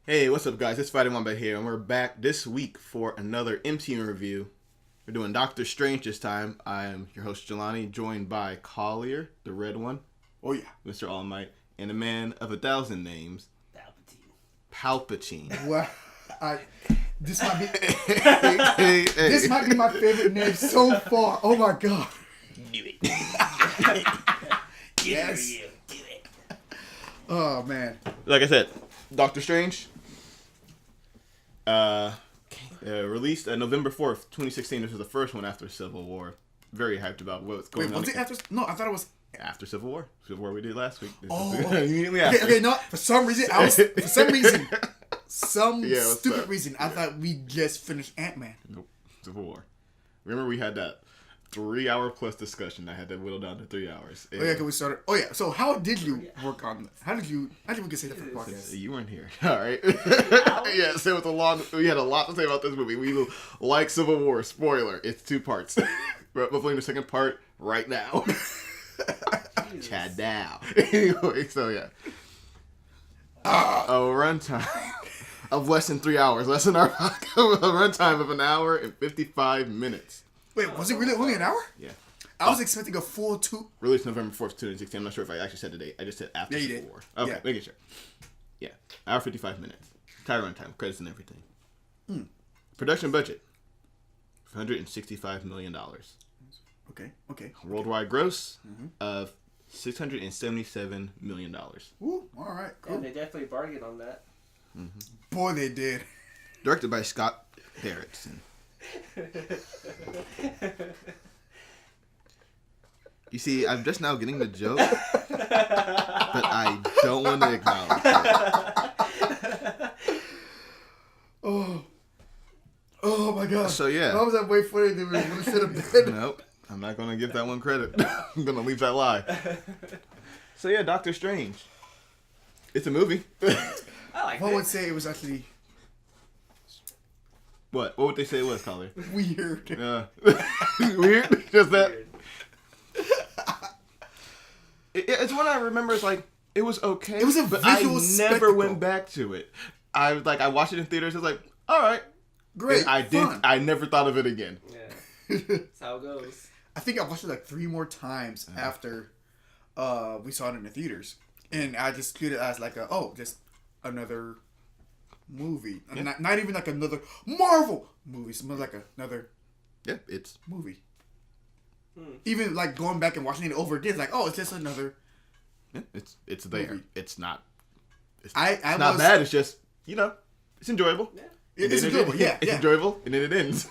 Hey, what's up, guys? It's Wombat here, and we're back this week for another MCU review. We're doing Doctor Strange this time. I am your host, Jelani, joined by Collier, the red one. Oh, yeah. Mr. All Might, and a man of 1,000 names. Palpatine. Well, this might be... This might be my favorite name so far. Oh, my God. Do it. Yes. Do it. Oh, man. Like I said, Doctor Strange. Released November 4th, 2016. This was the first one after Civil War. Very hyped about what's going on. Wait, was it after... No, I thought it was... After Civil War. Civil War we did last week. Oh. Immediately after. Okay, no. For some reason, stupid reason, I thought we just finished Ant-Man. Nope. Civil War. Remember we had that 3-hour plus discussion. I had to whittle down to 3 hours. Oh, yeah, can we start it? Oh, yeah. So, how did you work on this? How did we get say that for the podcast? You weren't here. All right. Yeah, so we had a lot to say about this movie. We like Civil War. Spoiler. It's 2 parts. We're playing the second part right now. Chad now. Anyway, so yeah. A runtime of less than 3 hours. Less than a runtime of 1 hour and 55 minutes. Wait, was it really only an hour? Yeah. I was expecting a full 2... Released November 4th, 2016. I'm not sure if I actually said the date. I just said after Yeah, you Civil did. War. Okay, Yeah. making sure. Yeah. Hour 55 minutes. Entire runtime. Credits and everything. Production budget. $165 million. Okay. Worldwide gross of $677 million. Ooh, all right, cool. Yeah, they definitely bargained on that. Boy, they did. Directed by Scott Derrickson. You see, I'm just now getting the joke, but I don't want to acknowledge it. Oh my God. So, yeah. How was that way funny than we should have been? Nope. I'm not going to give that one credit. I'm going to leave that lie. So, yeah, Doctor Strange. It's a movie. I like I it. would say it was actually What? What would they say it was, Collier? weird. Weird? Just that? Weird. It's one I remember. It's like, it was okay. It was a but I visual never spectacle. went back to it. I watched it in theaters. I was like, all right. Great. And fun. I never thought of it again. Yeah. That's how it goes. I think I watched it like 3 more times after we saw it in the theaters. And I just viewed it as like just another movie. Yeah. Not even like another Marvel movie. Something like another Yeah, it's movie. Even like going back and watching it over again, like, it's just another. it's there. Movie. It's not. It's I not was, bad. It's just it's enjoyable. Yeah. It's enjoyable. Yeah, It's enjoyable, and then it ends.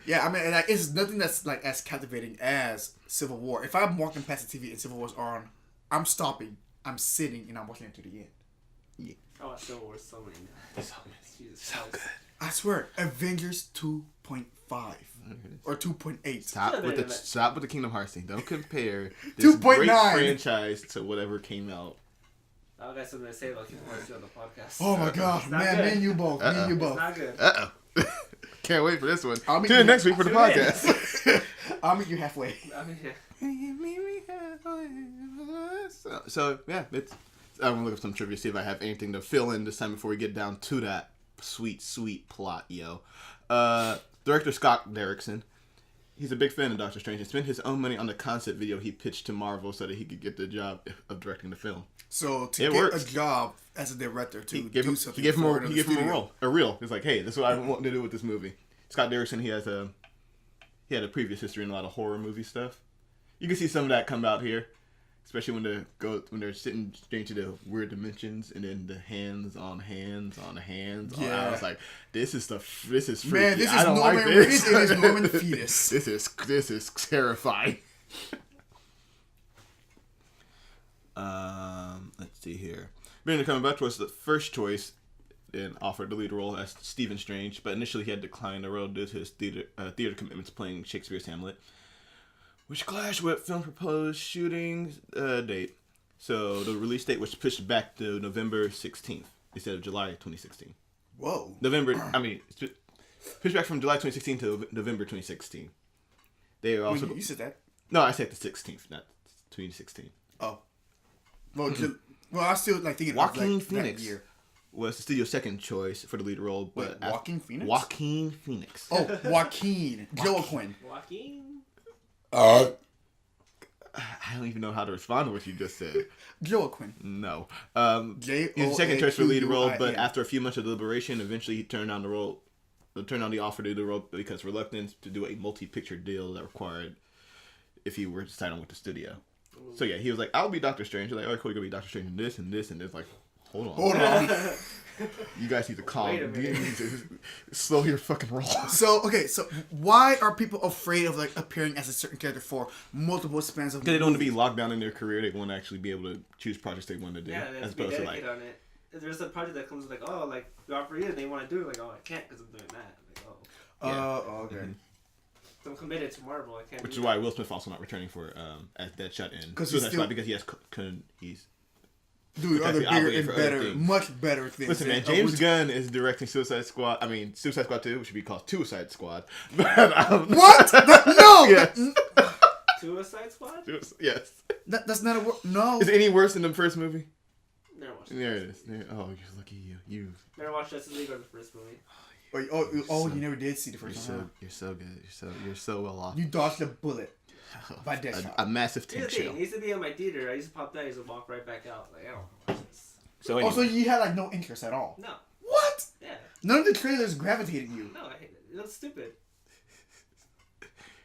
Yeah, I mean, like, it's nothing that's like as captivating as Civil War. If I'm walking past the TV and Civil War's on, I'm stopping, I'm sitting, and I'm watching it to the end. I watched Civil War so many times. Jesus So Christ. good. I swear, Avengers 2.5 or 2.8. Stop with the Kingdom Hearts thing. Don't compare this 2.9 great franchise to whatever came out. I got something to say about Kingdom Hearts 2 on the podcast. Oh my God, not man, good. me and you both, me and you It's both. not good. Can't wait for this one. I'll meet Tune you in next week for the Tune in. podcast. I'll meet you halfway. I mean, yeah. So yeah, I'm gonna look up some trivia, see if I have anything to fill in this time before we get down to that sweet plot, yo. Director Scott Derrickson. He's a big fan of Doctor Strange and spent his own money on the concept video he pitched to Marvel so that he could get the job of directing the film. So to It get works. a job as a director to He gave him something a for another studio. role, a reel. He's like, hey, this is what I want to do with this movie. Scott Derrickson, he had a previous history in a lot of horror movie stuff. You can see some of that come out here, especially when they're sitting straight to the weird dimensions and then the hands on hands. Yeah. I was like, this is freaky. Man, this I is don't Norman like this. Reedus and his Norman fetus. This is terrifying. Let's see here. Benedict Cumberbatch was the first choice and offered the lead role as Stephen Strange, but initially he had declined the role due to his theater commitments playing Shakespeare's Hamlet, which clashed with film proposed shooting date. So the release date was pushed back to November 16th instead of July 2016. Whoa. Pushed back from July 2016 to November 2016. They are also You said that? No, I said the 16th, not 2016. Oh. Well, I was still like thinking Joaquin of like, Phoenix that year. was the studio's second choice for the lead role. But Wait, Joaquin Phoenix? Joaquin Phoenix. Oh, Joaquin. Joaquin. Joaquin? I don't even know how to respond to what you just said. Joaquin. No. J-O-A-Q-U-I-N. He was second choice for the lead role, but after a few months of deliberation, eventually he turned down the role. Turned down the offer to do the role because reluctance to do a multi-picture deal that required if he were to sign on with the studio. So yeah, he was like, "I'll be Doctor Strange." He's like, "Oh, cool, you're gonna be Doctor Strange in this and this and this." Like, hold on. You guys need to calm. Wait a minute. You need to slow your fucking roll. So why are people afraid of like appearing as a certain character for multiple spans of? Because they don't want to be locked down in their career. They want to actually be able to choose projects they want to do, Yeah, they have as to be opposed to dedicated like. on it. If there's a project that comes with like, oh, like we offer you, and they want to do it, like, oh, I can't because I'm doing that. Like, oh, Yeah. Okay. Mm-hmm. so I'm committed to Marvel. I can't. Which do is why Will Smith also not returning for as Deadshot in Suicide Squad because he has he's Doing other Technically bigger obligated and for other better, things. much better things. Listen, man. than- James Gunn is directing Suicide Squad. I mean, Suicide Squad 2, which should be called Suicide Squad. But, What? No. Yes. Suicide Squad? Yes. That's not a word. No. Is it any worse than the first movie? Never watched it. There it is. There. Oh, you're lucky you. Never watched Justice League or the first movie. You never did see the You're first so one. you're so good. You're so well off. You dodged a bullet by Deadshot. A massive Here's tank the thing. shell. It used to be in my theater. I used to pop that. I used to walk right back out. Like, I don't watch this. So anyway, Also, you had like no interest at all. No. What? Yeah. None of the trailers gravitated you. No, I hate it. It looks stupid.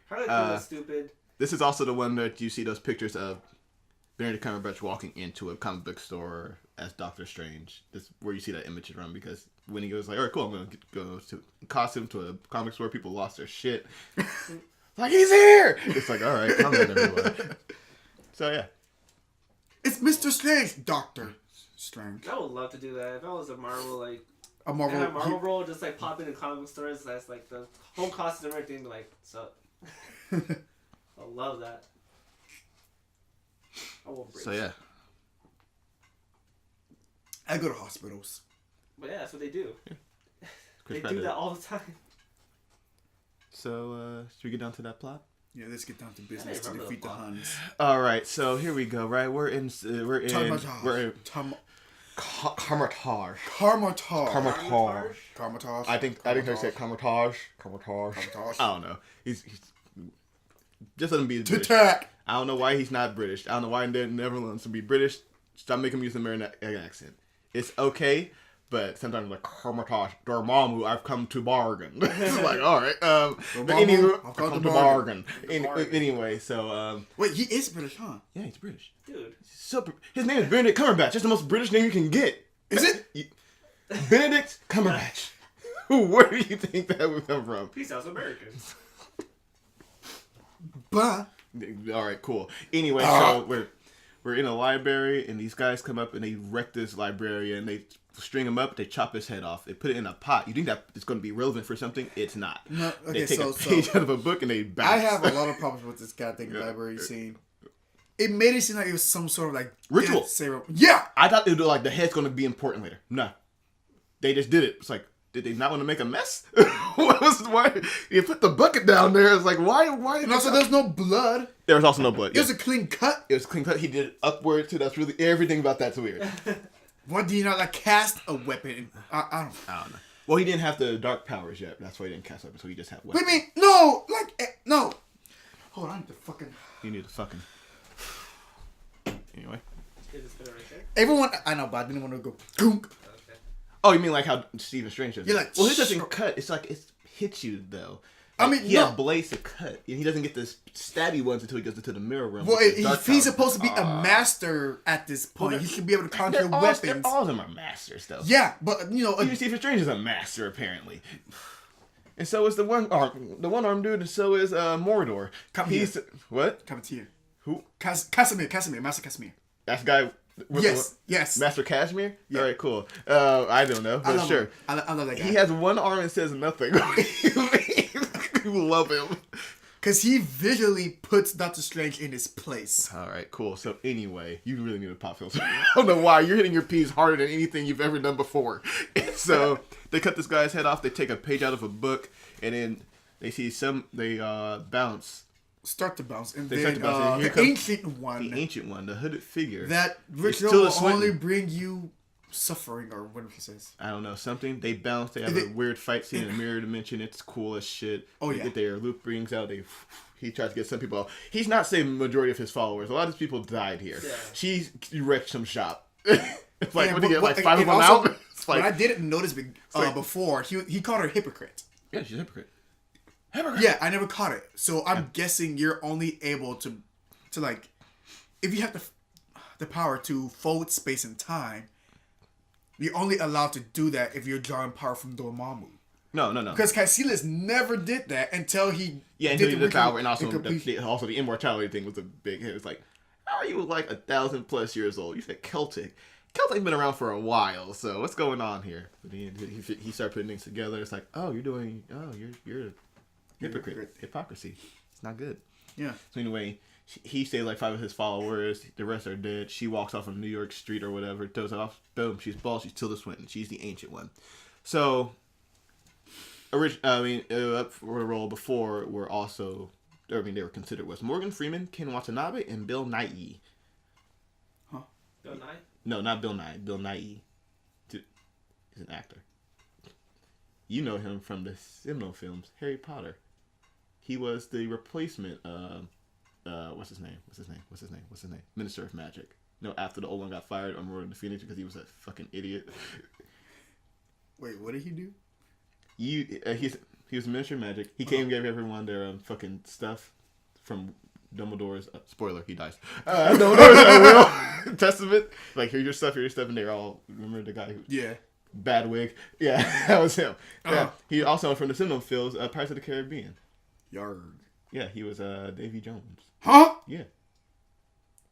Harley Quinn looks stupid. this is also the one that you see those pictures of Benedict Cumberbatch walking into a comic book store as Doctor Strange. This where you see that image from because when he goes like, "All right, cool, I'm gonna go to costume to a comic store," people lost their shit. Like he's here. It's like, all right, calm down, everyone. So yeah, It's Mr. Strange, Doctor Strange. I would love to do that. If I was a Marvel, like, A I Marvel. had a Marvel role, just like pop into comic book stores, that's like the whole costume and everything, like, sup. I love that. I won't break. so yeah. I go to hospitals. But yeah, that's what they do. Chris They Pratt do did. that all the time. So should we get down to that plot? Yeah, let's get down to business to remember defeat the the plot. Huns. All right, so here we go. Right, we're in Karmatage. Karmatage. Karmatage. I think they said Karmatage. Karmatage. I don't know. He's just let him be To British. attack. I don't know why he's not British. I don't know why they never wants to be British. Stop making him use an American accent. It's okay, but sometimes like Karmatage, Dormammu, I've come to bargain. It's like, all right. But anyway, I've I've come come to to bargain. Anyway, so Wait, he is British, huh? yeah, he's British. Dude. His name is Benedict Cumberbatch. That's the most British name you can get. Is it? Benedict Cumberbatch. Where do you think that would come from? He sounds American. But All right, cool. Anyway, so we're in a library, and these guys come up and they wreck this librarian. They string him up, they chop his head off, they put it in a pot. You think that it's going to be relevant for something? It's not. No, okay, they take so- a page out of a book and they bounce. I have a lot of problems with this goddamn library scene. It made it seem like it was some sort of like Ritual. death serum. Yeah. I thought it would like the head's going to be important later. No, they just did it. It's like, did they not want to make a mess? Why you put the bucket down there? It's like why? And also, there's no blood. There was also no blood. It was a clean cut. It was clean cut. He did it upward too. That's really everything about that's weird. Why do you not like cast a weapon? I don't. I don't know. Well, he didn't have the dark powers yet. That's why he didn't cast weapons. So he just had What do weapons. you mean? No, no. Hold on, I need to fucking. You need to fucking. Anyway. Is this better right there? Everyone, I know, but I didn't want to go. Goonk. Okay. Oh, you mean like how Stephen Strange does? You're it. like, well, his doesn't sure. cut. It's like it hits you though. I Like, mean, he no. has blades to cut, and he doesn't get the stabby ones until he goes into the mirror room. Well, with his dark if he's powers. supposed to be a master at this point, Well, he should be able to conjure All weapons. of them are masters, though. Yeah, but you know, Even Stephen Strange is a master apparently, and so is the one arm dude, and so is Mordor. Come He's here. what? come to you. Who? Casimir, Master Casimir. That's the guy. with Yes. Master Cashmere. Yeah. All right, cool. I don't know, I but love sure. him. I love that guy. He has one arm and says nothing. You love him. Because he visually puts Doctor Strange in his place. All right, cool. So anyway, you really need a pop filter. I don't know why. You're hitting your P's harder than anything you've ever done before. So they cut this guy's head off. They take a page out of a book, and then they see they bounce. Start to bounce. And They then start to bounce, and here the comes ancient one. The ancient one, the hooded figure. That It's ritual Tilda will Swinton. only bring you suffering or whatever he says. I don't know, something. They bounce. They have a weird fight scene in a mirror dimension. It's cool as shit. Oh, they yeah. get there. Luke brings out. He tries to get some people out. He's not saving the majority of his followers. A lot of these people died here. Yeah. She wrecked some shop. It's like, Yeah, what do you get, like but- 5 of and them also, out? It's like, what I didn't notice like- before, he called her hypocrite. yeah, she's a hypocrite. Hypocrite. Yeah, I never caught it. So I'm guessing you're only able to like, if you have the power to fold space and time, you're only allowed to do that if you're drawing power from Dormammu. No. Because Casillas never did that until he Yeah, until did he did the power, and also complete- also the immortality thing was a big hit. It's like, how are you like 1,000+ years old? You said Celtic. Celtic's been around for a while, so what's going on here? But he started putting things together. It's like, oh, you're a hypocrite. Hypocrisy. It's not good. Yeah. So anyway, he saved like 5 of his followers. The rest are dead. She walks off on New York Street or whatever. Goes off. Boom. She's bald. She's Tilda Swinton. She's the ancient one. So, up for the role before were also, they were considered was Morgan Freeman, Ken Watanabe, and Bill Nighy. Huh? Bill Nye? No, not Bill Nye. Bill Nighy. He's an actor. You know him from the seminal films Harry Potter. He was the replacement. What's his name? Minister of Magic. No, after the old one got fired on Road to the Phoenix because he was a fucking idiot. Wait, what did he do? He was Minister of Magic. He came and gave everyone their fucking stuff from Dumbledore's spoiler. He dies. Dumbledore's will testament. Like, here's your stuff, and they're all, remember the guy who bad wig. Yeah, that was him. Yeah, he also from the seminal films Pirates of the Caribbean. Yarg. Yeah, he was Davy Jones. Huh? Yeah.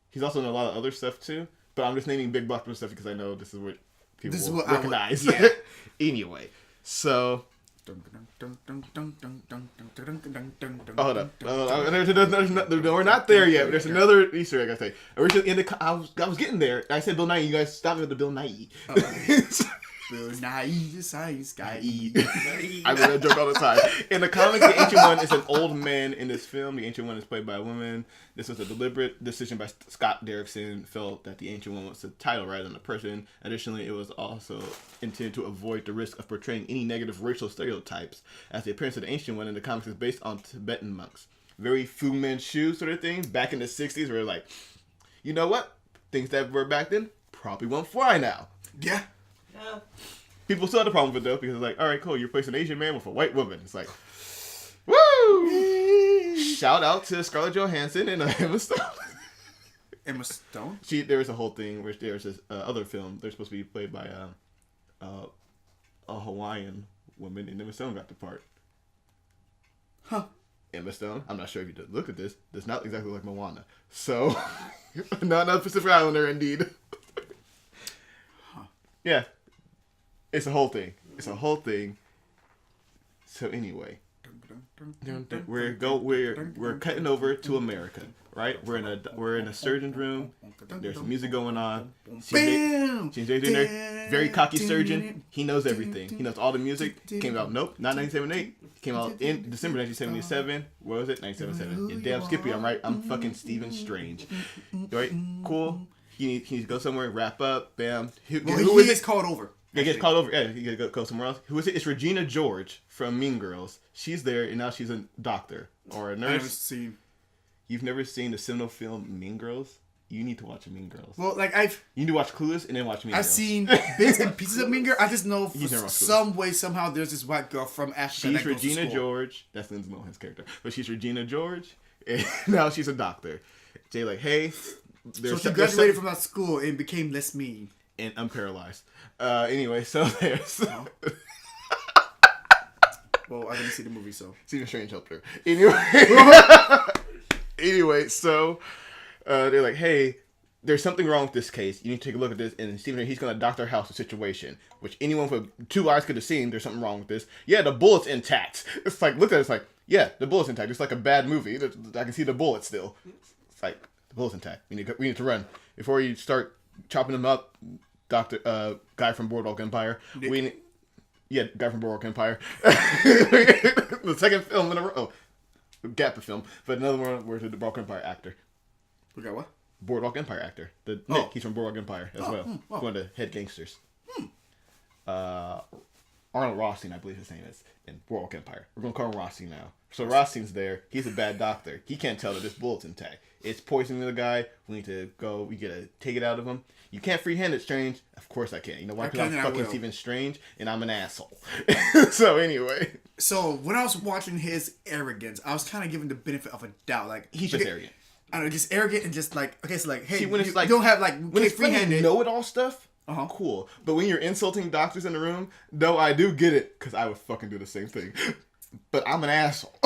He's also in a lot of other stuff too, but I'm just naming big blockbuster stuff because I know this is what people will recognize. Anyway, so. Hold up. We're not there yet. There's another Easter egg I say. Originally, I was getting there. I said Bill Nighy. You guys stopped me with the Bill Nighy. Bill Nighy, the science guy. I mean that joke all the time. In the comics, the Ancient One is an old man in this film. The Ancient One is played by a woman. This was a deliberate decision by Scott Derrickson. Felt that the Ancient One was the title rather than a person. Additionally, it was also intended to avoid the risk of portraying any negative racial stereotypes, as the appearance of the Ancient One in the comics is based on Tibetan monks. Very Fu Manchu sort of thing. Back in the 60s, where like, you know what? Things that were back then probably won't fly now. Yeah. Yeah. People still had a problem with it though, because it's like, all right, cool, you're replacing an Asian man with a white woman. It's like, woo! Shout out to Scarlett Johansson and Emma Stone. Emma Stone? There was a whole thing where there was this other film. They're supposed to be played by a Hawaiian woman, and Emma Stone got the part. Huh. Emma Stone, I'm not sure if you did look at this, does not exactly like Moana. So, not a Pacific Islander indeed. Yeah. It's a whole thing. So anyway, we're cutting over to America, right? We're in a surgeon's room. There's some music going on. She's in there. Very cocky surgeon. He knows everything. He knows all the music. Came out not 1978. Came out in December 1977. What was it? 1977. And damn Skippy, I'm right. I'm fucking Stephen Strange. Right? Cool. He needs to go somewhere, wrap up, bam. He gets called over. Yeah, gets called over. Yeah, he got to go somewhere else. Who is it? It's Regina George from Mean Girls. She's there, and now she's a doctor or a nurse. You've never seen the seminal film Mean Girls? You need to watch Mean Girls. Well, like You need to watch Clueless and then watch Mean Girls. I've seen bits and pieces of Mean Girls. I just know You've never watched some way, somehow, there's this white girl from Africa. She's Regina George. That's Lindsay Lohan's character. But she's Regina George, and now she's a doctor. They're like, hey... So she graduated from that school and became less mean. And I'm paralyzed. Anyway, so there's... Well, I didn't see the movie, so... Stephen Strange helped her. Anyway, so they're like, hey, there's something wrong with this case. You need to take a look at this. And Stephen, he's going to Dr. House the situation, which anyone with 2 eyes could have seen. There's something wrong with this. Yeah, the bullet's intact. It's like, look at it. It's like, yeah, the bullet's intact. It's like a bad movie. I can see the bullet still. It's like, the bullet's intact. We need to run. Before you start chopping them up, guy from Boardwalk Empire. Guy from Boardwalk Empire. The second film in a row. Gap of film. But another one where the Boardwalk Empire actor. We got what? Boardwalk Empire actor. He's from Boardwalk Empire as well. One of the head gangsters. Arnold Rothstein, I believe his name is, in Boardwalk Empire. We're going to call him Rothstein now. So Rothstein's there. He's a bad doctor. He can't tell that this bullet's intact. It's poisoning the guy. We need to go. We got to take it out of him. You can't free-hand it, Strange. Of course I can. You know why? Because I'm fucking Stephen Strange, and I'm an asshole. So anyway. So when I was watching his arrogance, I was kind of giving the benefit of a doubt. Like he's just arrogant. I don't know, just arrogant and just like, okay, so like, hey, when it's you like, don't have like, when it's free-handed, know-it-all stuff. Cool. But when you're insulting doctors in the room, though I do get it, because I would fucking do the same thing. But I'm an asshole.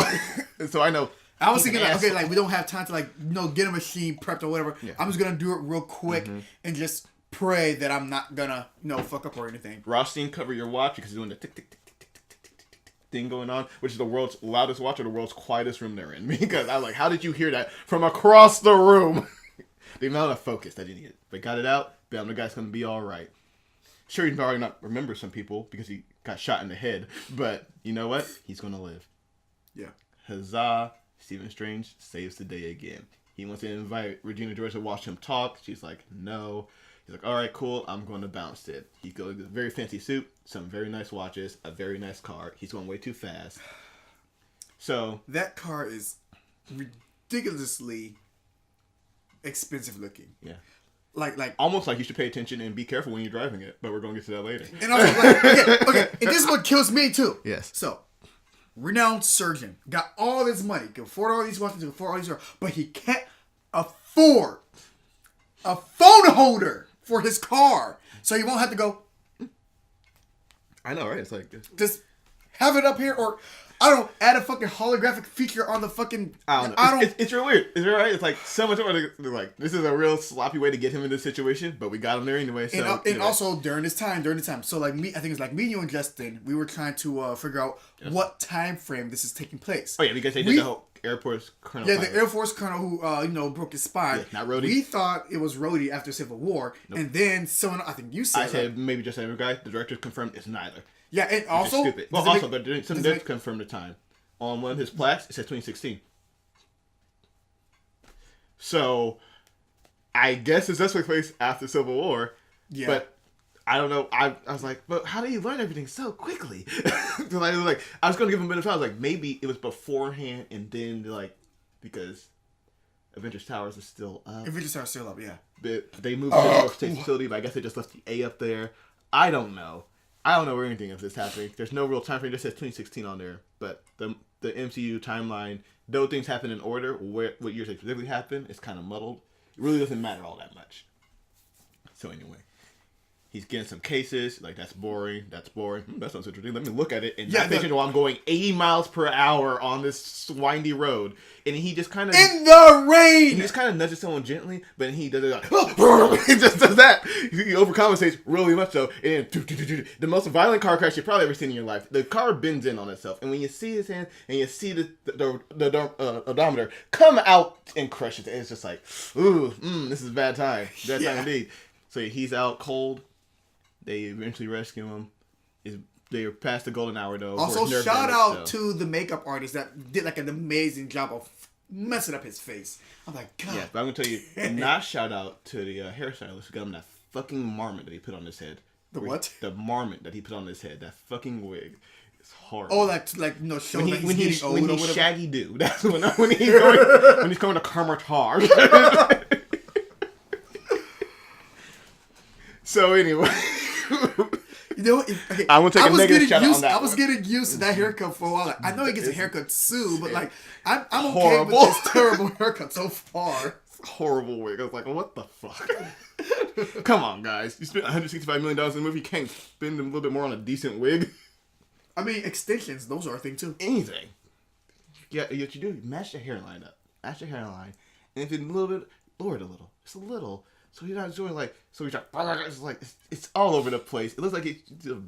So I know. I was thinking, like, okay, like, we don't have time to, like, get a machine prepped or whatever. Yeah. I'm just going to do it real quick and just pray that I'm not going to, fuck up or anything. Rothstein, cover your watch because he's doing the tick, tick, tick, tick, tick, tick, tick, tick, tick thing going on, which is the world's loudest watch or the world's quietest room they're in. Because I'm like, how did you hear that from across the room? The amount of focus that he needed. But got it out. Bam, the guy's going to be all right. Sure, he's probably not remember some people because he got shot in the head. But you know what? He's going to live. Yeah. Huzzah. Stephen Strange saves the day again. He wants to invite Regina George to watch him talk. She's like, no. He's like, all right, cool. I'm going to bounce it. He goes with a very fancy suit, some very nice watches, a very nice car. He's going way too fast. So. That car is ridiculously expensive looking. Yeah. Like almost like you should pay attention and be careful when you're driving it, but we're going to get to that later. And also, like, okay, and this is what kills me too. Yes. So, renowned surgeon, got all this money, can afford all these watches, can afford all these, but he can't afford a phone holder for his car, so he won't have to go. I know, right? It's like just have it up here, or I don't know, add a fucking holographic feature on the fucking. I don't know. It's real weird. It's right. It's like so much more. Like this is a real sloppy way to get him in this situation, but we got him there anyway. So and also during this time. So like me, I think it's like me, you, and Justin. We were trying to figure out what time frame this is taking place. Oh yeah, because they did the whole Air Force colonel. Yeah, the Air Force colonel who broke his spine. Yeah, not Rhodey. We thought it was Rhodey after Civil War, and then someone, I think you said. I said maybe just every guy. The director confirmed it's neither. Yeah, and also stupid. Well, also, but some did confirm the time. On one of his plaques, it says 2016. So, I guess it's this place after Civil War. Yeah. But I don't know. I was like, but how did he learn everything so quickly? I was going to give him a benefit. I was like, maybe it was beforehand and then because Avengers Towers is still up. Avengers Towers still up, yeah. But they moved to the New York State facility, but I guess they just left the A up there. I don't know. I don't know where anything of this happening. There's no real time frame. It just says 2016 on there. But the MCU timeline, though things happen in order, what years they specifically happen, it's kind of muddled. It really doesn't matter all that much. So anyway, he's getting some cases. Like, that's boring. That sounds interesting. Let me look at it. And not mention while I'm going 80 miles per hour on this windy road. And he just kind of... In the rain! He just kind of nudges someone gently, but he does it like... He just does that. He overcompensates really much so. And the most violent car crash you've probably ever seen in your life. The car bends in on itself. And when you see his hand and you see the odometer come out and crushes it, it's just like, ooh, this is a bad time. Bad time indeed. So he's out cold. They eventually rescue him. They're past the golden hour, though. Also, shout out to the makeup artist that did like an amazing job of messing up his face. I'm like, God. Yeah, but I'm going to tell you, not shout out to the hairstylist who got him that fucking marmot that he put on his head. The what? The marmot that he put on his head. That fucking wig. It's horrible. Oh, showing that he's getting old or whatever. Shaggy dude. That's when he's going to Carmartar. So anyway, okay, I want to take a negative shout out on that. I was getting used to that haircut for a while. Like, I know he gets a haircut soon, but I'm okay with this terrible haircut so far. Horrible wig. I was like, what the fuck? Come on, guys. You spent $165 million in the movie. You can't spend a little bit more on a decent wig. I mean, extensions. Those are a thing too. Anything. Yeah, what you do, match your hairline up. Match your hairline, and if it's a little bit, lower it a little. Just a little. So you're not doing it's all over the place. It looks like it's a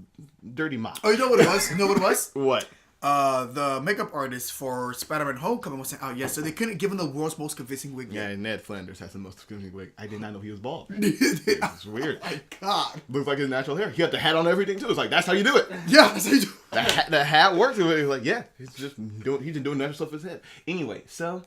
dirty mop. Oh, you know what it was? What? The makeup artist for Spider-Man Homecoming wasn't out yet, so they couldn't give him the world's most convincing wig yet. Yeah, Ned Flanders has the most convincing wig. I did not know he was bald. It's weird. Oh my God. Looks like his natural hair. He had the hat on everything too. It's like, that's how you do it. Yeah, that's how you do it. The hat works. He's like, yeah, he's been doing natural stuff with his head. Anyway, so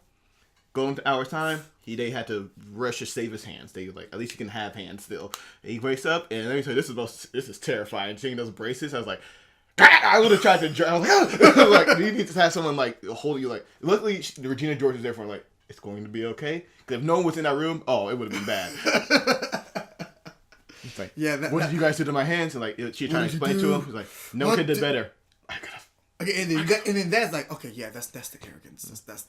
Going to hours time, they had to rush to save his hands. They like, at least he can have hands still. He wakes up and let me tell you, this is terrifying. Seeing those braces, I was like, I would have tried to drown. Like, you need to have someone like hold you. Like, luckily Regina George is there for like, it's going to be okay. Because if no one was in that room, oh, it would have been bad. It's like, yeah, what did you guys do to my hands? And like, she trying to explain to him. He's like, no kid did better. I could have. Okay, and then that's like, okay, yeah, that's the arrogance. That's.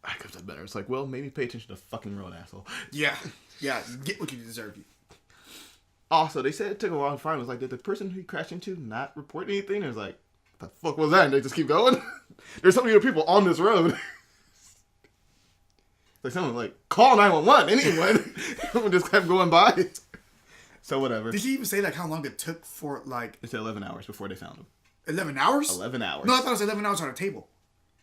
I could have done better. It's like, well, maybe pay attention to fucking road, asshole. Yeah, get what you deserve. Also, they said it took a while to find. It was like, did the person who he crashed into not report anything? It was like, what the fuck was that? And they just keep going. There's so many other people on this road. Like someone like call 911. Anyone? Someone just kept going by. So whatever. Did he even say like how long it took for like? It's 11 hours before they found him. 11 hours? 11 hours. No, I thought it was 11 hours on a table.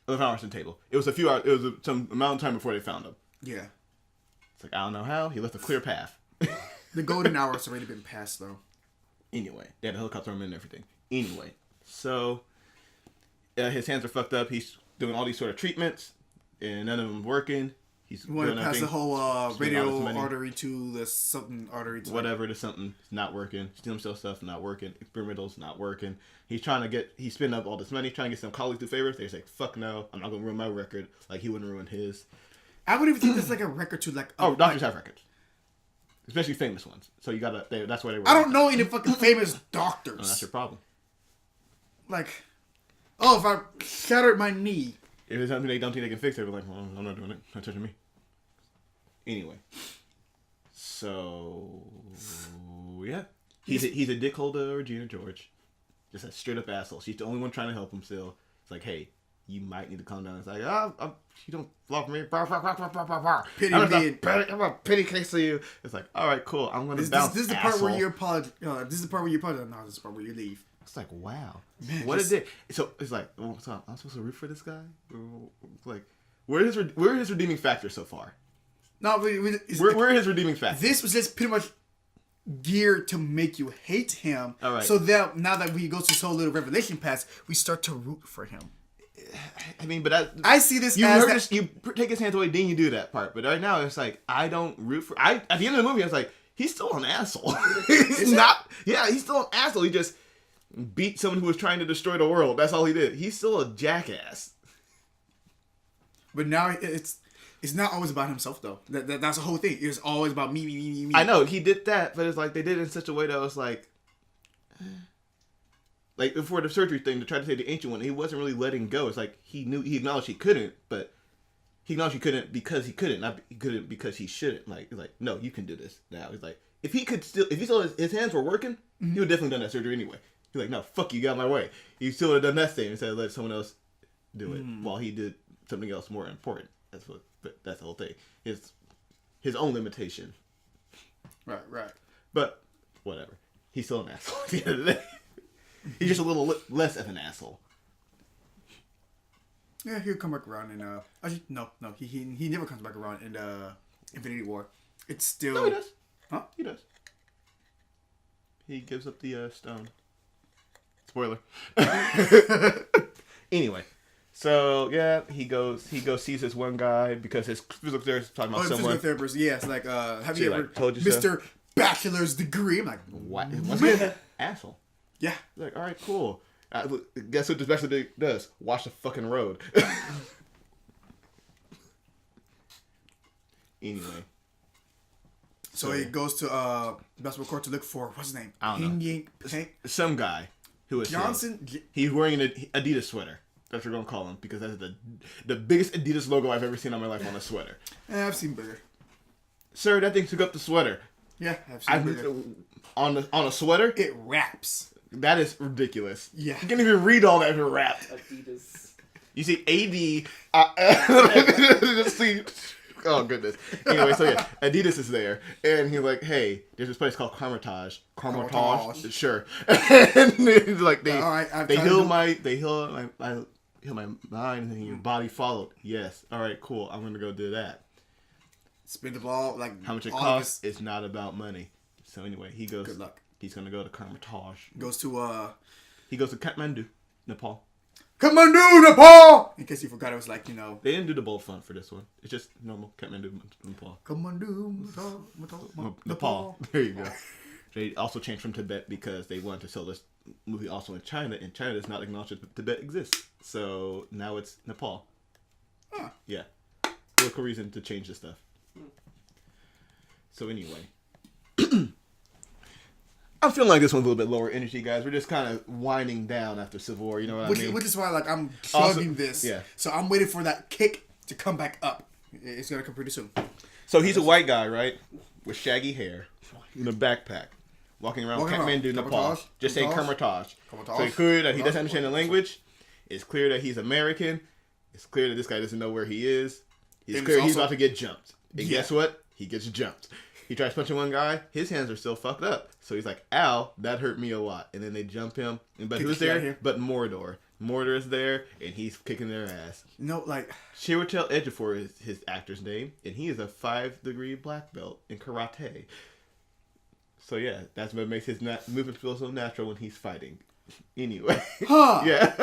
11 hours on the table. It was a few hours. It was some amount of time before they found him. Yeah. It's like, I don't know how. He left a clear path. The golden hour has already been passed, though. Anyway, they had a helicopter him and everything. Anyway, so his hands are fucked up. He's doing all these sort of treatments, and none of them working. He's going to pass the whole radial artery to the something artery to whatever to something not working. Stem cell stuff not working. Experimentals not working. He's trying to he's spending up all this money trying to get some colleagues to favors. They say, fuck no, I'm not gonna ruin my record like he wouldn't ruin his. I would even think that's like a record to like. Doctors have records, especially famous ones. So you gotta. That's why they. I don't know any fucking famous doctors. Oh, that's your problem. Like, if I shattered my knee. If it's something they don't think they can fix, they're like, well, I'm not doing it. Not touching me. Anyway, so yeah, he's a dickhole to Regina George, just a straight up asshole. She's the only one trying to help him still. It's like, hey, you might need to calm down. It's like, you don't love me. Pity I'm a pity case of you. It's like, all right, cool. I'm gonna bounce. This is the part where you apologize. This is the part where you apologize. No, this is the part where you leave. It's like, wow, man, what is it? So it's like, so I'm supposed to root for this guy? Like, where is his redeeming factor so far? No, where is his redeeming factor? This was just pretty much geared to make you hate him. All right. So that now that we go to this whole little revelation pass, we start to root for him. I mean, but I see this you as you take his hands away, then you do that part. But right now, it's like I don't root for. At the end of the movie, I was like, he's still an asshole. He's not. Yeah, he's still an asshole. He just beat someone who was trying to destroy the world. That's all he did. He's still a jackass. But now it's not always about himself, though. That's the whole thing. It's always about me. I know, he did that, but it's like, they did it in such a way that was like before the surgery thing, to try to say the ancient one, he wasn't really letting go. It's like, he acknowledged he couldn't, but he acknowledged he couldn't because he couldn't, not he couldn't because he shouldn't. Like, no, you can do this now. He's like, if he saw his hands were working, he would definitely done that surgery anyway. He's like, no, fuck you, got my way. He still would have done that thing instead of let someone else do it while he did something else more important. But that's the whole thing. His own limitation. Right. But whatever. He's still an asshole at the end of the day. He's just a little less of an asshole. Yeah, he'll come back around in actually, no, he never comes back around in Infinity War. It's still. No, he does. Huh? He does. He gives up the stone. Spoiler. Anyway. So yeah, he goes sees this one guy because his physical therapist is talking about someone. Physical therapist, yes, like have she you ever told you Mr. So? Bachelor's degree? I'm like, what? What's an asshole? Yeah. He's like, all right, cool. Guess what this bachelor does? Watch the fucking road. Anyway. So he goes to basketball court to look for what's his name? I don't know. Some guy who is Johnson. He's wearing an Adidas sweater. That's what we're gonna call him because that's the biggest Adidas logo I've ever seen on my life on a sweater. I've seen bigger. Sir, that thing took up the sweater. Yeah, I've seen bigger. On a sweater. It wraps. That is ridiculous. Yeah, you can't even read all that if it wrapped. Adidas. You see Just see. Oh goodness. Anyway, so yeah, Adidas is there, and he's like, "Hey, there's this place called Carmitage. Sure." And like they heal my mind, and your body followed. Yes. All right. Cool. I'm gonna go do that. Spin the ball like how much it costs. It's not about money. So anyway, he goes. Good luck. He's gonna go to Carmitage. Goes to He goes to Kathmandu, Nepal. Kathmandu, Nepal! In case you forgot, it was like, They didn't do the bold font for this one. It's just normal Kathmandu, Nepal. Kathmandu, Nepal. There you go. They also changed from Tibet because they wanted to sell this movie also in China, and China does not acknowledge that Tibet exists. So now it's Nepal. Huh. Yeah. Local reason to change this stuff. So anyway. I'm feeling like this one's a little bit lower energy, guys. We're just kind of winding down after Civil War, you know what I mean? Which is why, like, I'm chugging this. Yeah. So I'm waiting for that kick to come back up. It's going to come pretty soon. So he's a white guy, right? With shaggy hair. In a backpack. Walking around Kathmandu, Nepal. Just saying Kermitage. So it's clear that he doesn't understand the language. It's clear that he's American. It's clear that this guy doesn't know where he is. It's clear he's about to get jumped. And guess what? He gets jumped. He tries punching one guy. His hands are still fucked up. So he's like, ow, that hurt me a lot. And then they jump him. But who's there? But Mordor. Mordor is there, and he's kicking their ass. No, like... Chiwetel Ejiofor is his actor's name, and he is a 5-degree black belt in karate. So yeah, that's what makes his movement feel so natural when he's fighting. Anyway. Huh. Yeah.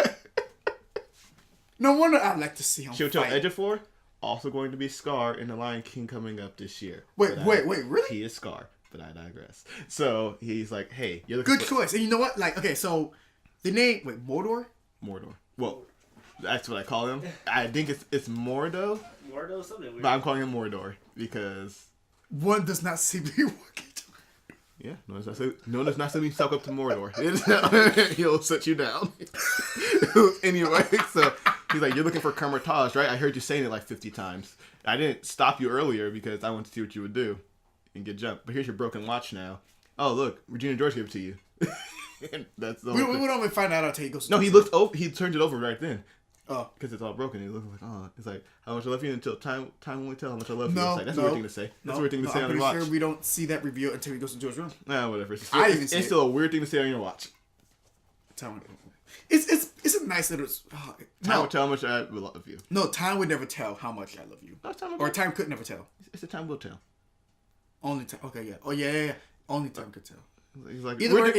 No wonder I'd like to see him Chiwetel fight. Ejiofor, also going to be Scar in The Lion King coming up this year. Wait, really? He is Scar, but I digress. So he's like, hey, you're looking Good choice. And you know what? Like, okay, so the name... Wait, Mordor? Mordor. Well, that's what I call him. I think it's Mordo. Mordo, something weird. But I'm calling him Mordor because... One does not seem to be working. Yeah, no, it's not something suck up to Mordor. He'll set you down. Anyway, so he's like, you're looking for Kermitage, right? I heard you saying it like 50 times. I didn't stop you earlier because I wanted to see what you would do and get jumped. But here's your broken watch now. Oh, look, Regina George gave it to you. That's the We don't even find out until he goes... No, he looked over. He turned it over right then. Oh. Because it's all broken. He looked like, oh. It's like, how much I love you until time won't tell how much I love you. No, It's like, that's a weird thing to say. That's a weird thing to say on your watch. I'm pretty sure we don't see that reveal until he goes into his room. Nah, whatever. It's Still a weird thing to say on your watch. It's a nice little... Time will tell how much I love you. No, time would never tell how much I love you. No, or time could never tell. It's the time will tell. Only time. Okay, yeah. Oh, yeah. Only time could tell. He's like, Either way,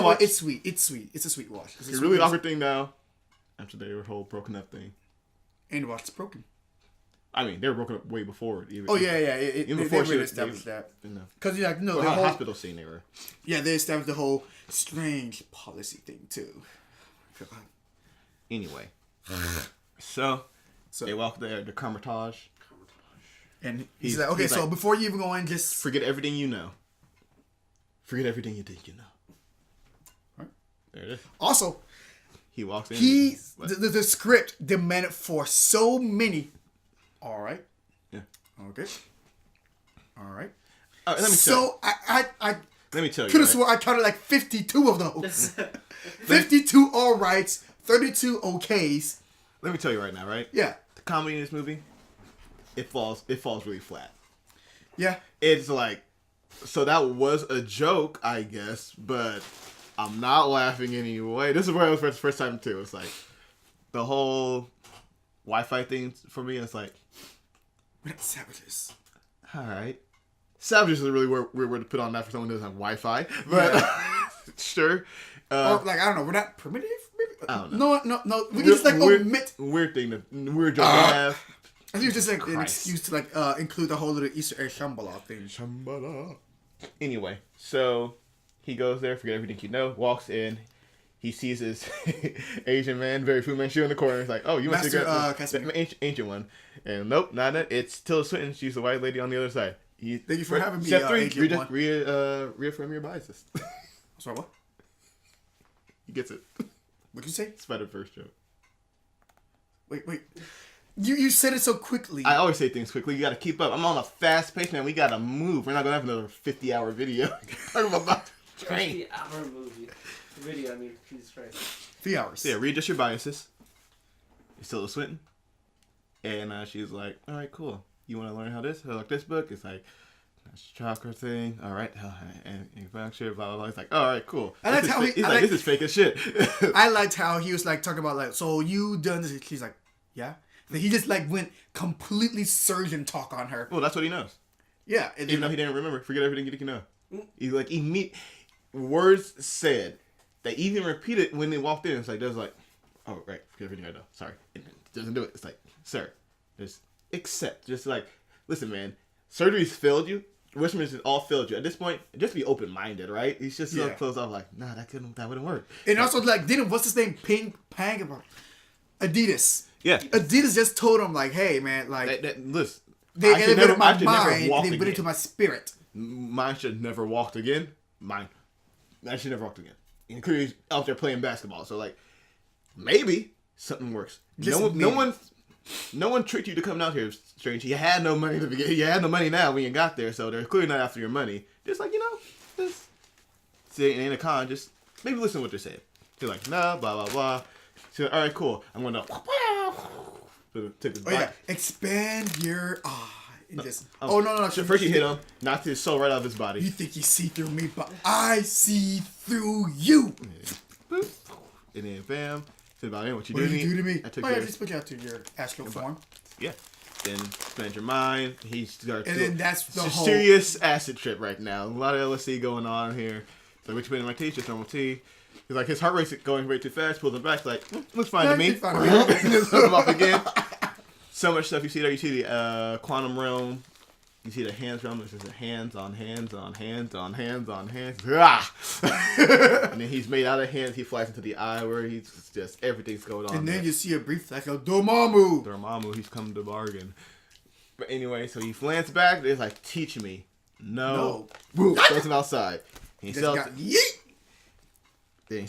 watch. It's sweet. It's a sweet watch. It's a really awkward thing now. After their whole broken up thing. And the watch is broken. I mean, they were broken up way before. Yeah. Even before they established that. Because the whole hospital scene they were. Yeah, they established the whole strange policy thing too. God. Anyway, so they walk there, the Kermitage. And he's like, okay, so before you even go in, just forget everything you know. Forget everything you think you know. Right. There it is. Also, he walks in. The script demanded for so many. All right. Yeah. Okay. All right. Let me so I let me tell you. Could have swore I counted like 52 of those. 52 all rights, 32 okays. Let me tell you right now, right? Yeah. The comedy in this movie, it falls really flat. Yeah. It's like, so that was a joke, I guess, but I'm not laughing anyway. This is where I was for the first time too. It's like the whole Wi-Fi thing for me. It's like, we're not savages. All right. Savages is a really weird word to put on that for someone who doesn't have Wi-Fi, but yeah. Sure. Or like, I don't know, we're not primitive? Maybe? I don't know. No. We can just like omit. Weird joke to have. I think it's just like an excuse to like include the whole little Easter egg Shambhala thing. Shambhala. Anyway, so he goes there, forget everything you know, walks in. He sees this Asian man, very Fu Manchu in the corner. He's like, oh, you must be the ancient one. And nope, not that. It's Tilda Swinton. She's the white lady on the other side. Thank you for having me, Step 3, Agent One. reaffirm your biases. Sorry, what? He gets it. What'd you say? Spider-Verse joke. Wait. You said it so quickly. I always say things quickly. You gotta keep up. I'm on a fast pace, man. We gotta move. We're not gonna have another 50-hour video. Talking about the train. 50-hour movie. Video, I mean, Jesus Christ. 3 hours. So yeah, readjust your biases. It's Tilda Swinton. And she's like, all right, cool. You want to learn how like this book? It's like, that's chakra thing. All right. And blah, blah, blah. It's like, all right, cool. I liked how this is fake as shit. I liked how he was like talking about like, so you done this? He's like, yeah. Then he just like went completely surgeon talk on her. Well, that's what he knows. Yeah. Even though he didn't remember. Forget everything you know. He's like, words said. They even repeated when they walked in. It's like, there's like, oh, right. Forget everything I know. Sorry. It doesn't do it. It's like, sir, just accept. Just like, listen, man, surgery's failed you. Wishman has all failed you. At this point, just be open-minded, right? He's just so closed off like, nah, that wouldn't work. And also, like, what's his name? Adidas. Yeah. Adidas just told him, like, hey, man, like, listen. they elevated my mind, and they put it to my spirit. Mine should never walked again. Mine should never walked again. Including out there playing basketball. So, like, maybe something works. No one tricked you to come out here, Strange. You had no money to begin. You had no money now when you got there, so they're clearly not after your money. Just like, just say it ain't a con. Just maybe listen to what they're saying. You're like, nah, blah, blah, blah. So, all right, cool. I'm going to take this back. Expand your just. No. First you hit him, knocked his soul right out of his body. You think you see through me, but I see through you. Yeah. And then bam. About what you do to me. I took just put you out to your astral form. Yeah. Then expand your mind. He starts. And then that's the whole serious acid trip right now. A lot of LSD going on here. So which put in my tea, just normal tea. He's like his heart rate's going way too fast. Pulls him back. Like looks fine to me. Put him off again. So much stuff you see there. You see the quantum realm. You see the hands realm. This is the hands on hands on hands on hands on hands. And then he's made out of hands. He flies into the eye where he's just everything's going on. And then you see a brief like a Dormammu. He's come to bargain. But anyway, so he lands back. It's like, teach me. No. Woo! Throws him outside. He's out there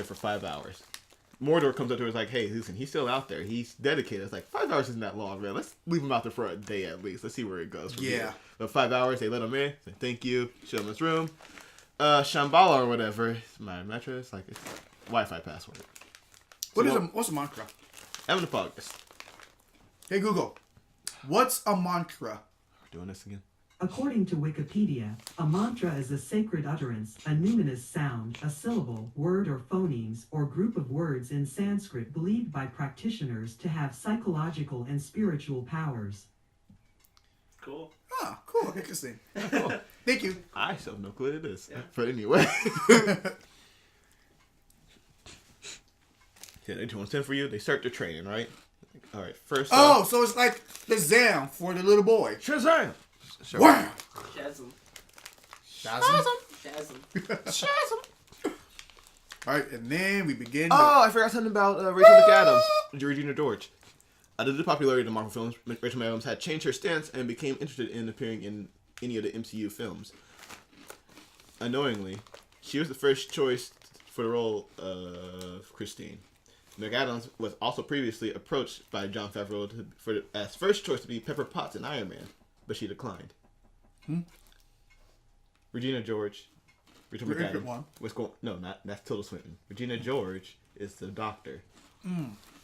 for 5 hours. Mordor comes up to her and is like, hey, listen, he's still out there. He's dedicated. It's like, 5 hours isn't that long, man. Let's leave him out there for a day at least. Let's see where it goes. Here. But 5 hours, they let him in. Say, thank you. Show him his room. Shambhala or whatever. It's my mattress. Like, it's Wi-Fi password. What's a mantra? I'm in the podcast. Hey, Google. What's a mantra? We're doing this again. According to Wikipedia, a mantra is a sacred utterance, a numinous sound, a syllable, word or phonemes, or group of words in Sanskrit believed by practitioners to have psychological and spiritual powers. Cool. Ah, cool. Interesting. Cool. Thank you. I still have no clue what it is. Yeah. But anyway. Yeah, they do 110 for you. They start their training, right? All right, first off. So it's like the Shazam for the little boy. Shazam! Sure. Wow! Shazam. Alright, and then we begin. I forgot something about Rachel McAdams, Regina George. Due to the popularity of the Marvel films, Rachel McAdams had changed her stance and became interested in appearing in any of the MCU films. Unknowingly, she was the first choice for the role of Christine. McAdams was also previously approached by Jon Favreau as first choice to be Pepper Potts in Iron Man, but she declined. Regina George, Rachel McAdams was going. No, that's Tilda Swinton. Regina George is the doctor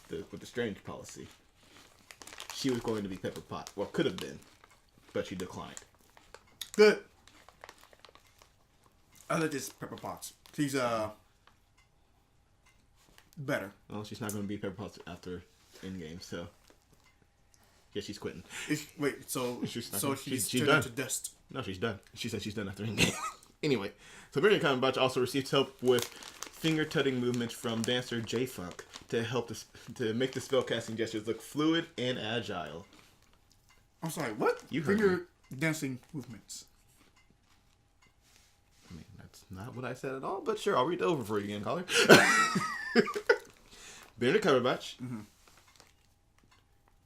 with the strange policy. She was going to be Pepper Potts, well, could have been, but she declined. Good. I like this Pepper Potts. She's better. Well, she's not going to be Pepper Potts after Endgame, so yeah, she's quitting. She's done done to dust. No, she's done. She said she's done after Endgame. Anyway, so Miriam Cumberbatch also received help with finger-tutting movements from dancer J-Funk to make the spellcasting gestures look fluid and agile. I'm sorry, what? You heard finger dancing movements. I mean, that's not what I said at all, but sure, I'll read it over for you again, Collier. Benedict Cumberbatch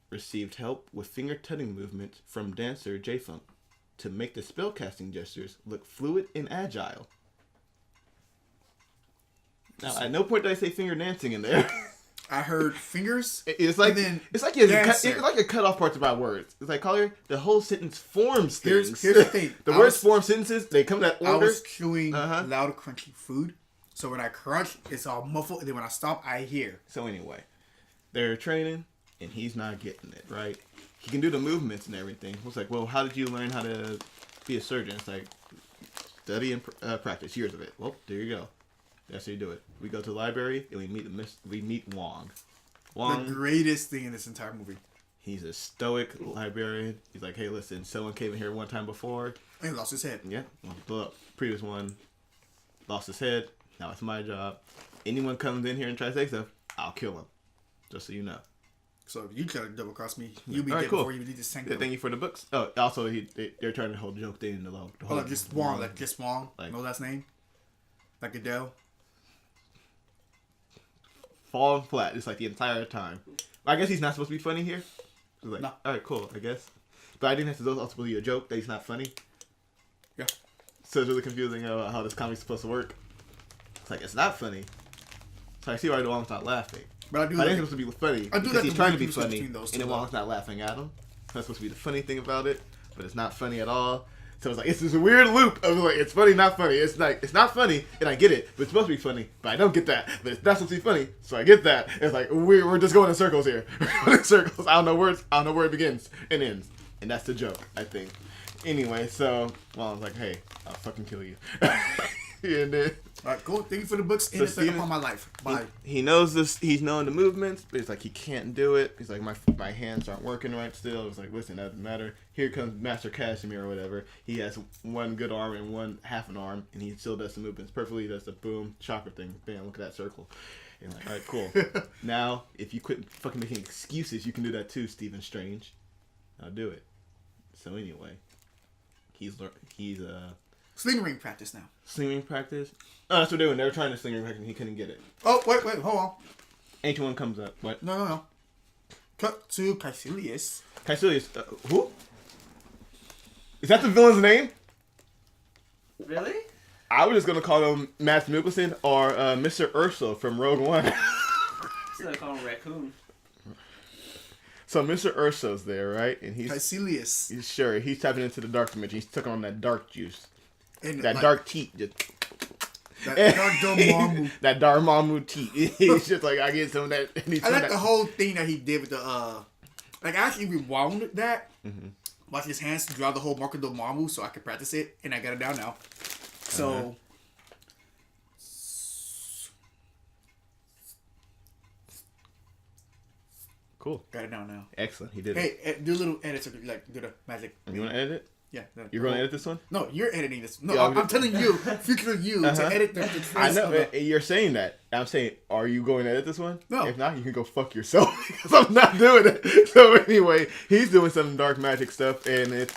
received help with finger-tutting movements from dancer J-Funk to make the spellcasting gestures look fluid and agile. Now, at no point did I say finger dancing in there. I heard fingers. It's like you cut off parts about words. It's like, Collier, the whole sentence forms things. Here's the thing. The words form sentences. They come in that order. I was chewing loud, crunchy food. So when I crunch, it's all muffled. And then when I stop, I hear. So anyway, they're training, and he's not getting it, right? He can do the movements and everything. It's like, well, how did you learn how to be a surgeon? It's like, study and practice. Years of it. Well, there you go. That's how you do it. We go to the library and we meet Wong. The greatest thing in this entire movie. He's a stoic librarian. He's like, hey, listen, someone came in here one time before. And he lost his head. Yeah. Well, the previous one lost his head. Now it's my job. Anyone comes in here and tries to say stuff, kill him. Just so you know. So if you try to double cross me, you'll be All right, dead cool. before you leave this tank. Yeah, thank you for the books. Oh, also they're trying to hold joke thing in the whole. Oh, like just Wong, like just Wong. Like- No last name. Like Adele. falling flat just like the entire time. I guess he's not supposed to be funny here. So like, No. all right, cool, I guess. But I think that's also be a joke that he's not funny. Yeah. So it's really confusing about how this comic's supposed to work. It's like it's not funny. So I see why the Wong's not laughing. But I do. I think Like, it's supposed to be funny I do because like he's the trying to be difference funny, between those and two, then Wong's not laughing at him. That's supposed to be the funny thing about it, but it's not funny at all. So it's like it's this weird loop of like it's funny, not funny. It's like it's not funny, and I get it, but it's supposed to be funny, but I don't get that. But it's not supposed to be funny, so I get that. It's like we're just going in circles here. We're going in circles. I don't know where it begins and ends, and that's the joke, I think. Anyway, so I was like, hey, I'll fucking kill you. And then all right, cool. Thank you for the books. And So it's like Steven- upon my life. Bye. he knows this. He's knowing the movements, but he's like he can't do it. He's like my hands aren't working right still. It's like listen, that doesn't matter. Here comes Master Casimir or whatever. He has one good arm and one half an arm, and he still does the movements perfectly. He does the boom chakra thing. Bam! Look at that circle. And like, all right, cool. Now, if you quit fucking making excuses, you can do that too, Stephen Strange. I'll do it. So anyway, he's Sling ring practice now. slinging practice. Oh, that's what they're doing. They were trying to slinging practice, and he couldn't get it. Oh wait, hold on. Ancient one comes up. What? No. Cut to Caecilius. Caecilius. Who? Is that the villain's name? Really? I was just gonna call him Matt Mikkelsen or Mr. Urso from Rogue One. Instead of calling him Raccoon. So Mr. Urso's there, right? And he's Caecilius. he's tapping into the dark dimension. He's took on that dark juice, And that like, dark teat. Just, That dark Dormammu. that Dormammu teat. He's just like I get some of that. And he's I like that. the whole thing that he did with the like I actually rewound that. Mm-hmm. Watch his hands draw the whole Marco Dormammu so I could practice it, and I got it down now. So. Uh-huh. Cool. Got it down now. Excellent. He did it. Hey, do a little edit so like do the magic. You want to edit it? Yeah. You're going to edit this one? No, you're editing this. No, Yeah, I'm telling you, future you, Uh-huh. to edit the I face know. of the- You're saying that. I'm saying, are you going to edit this one? No. If not, you can go fuck yourself because I'm not doing it. So anyway, he's doing some dark magic stuff and it's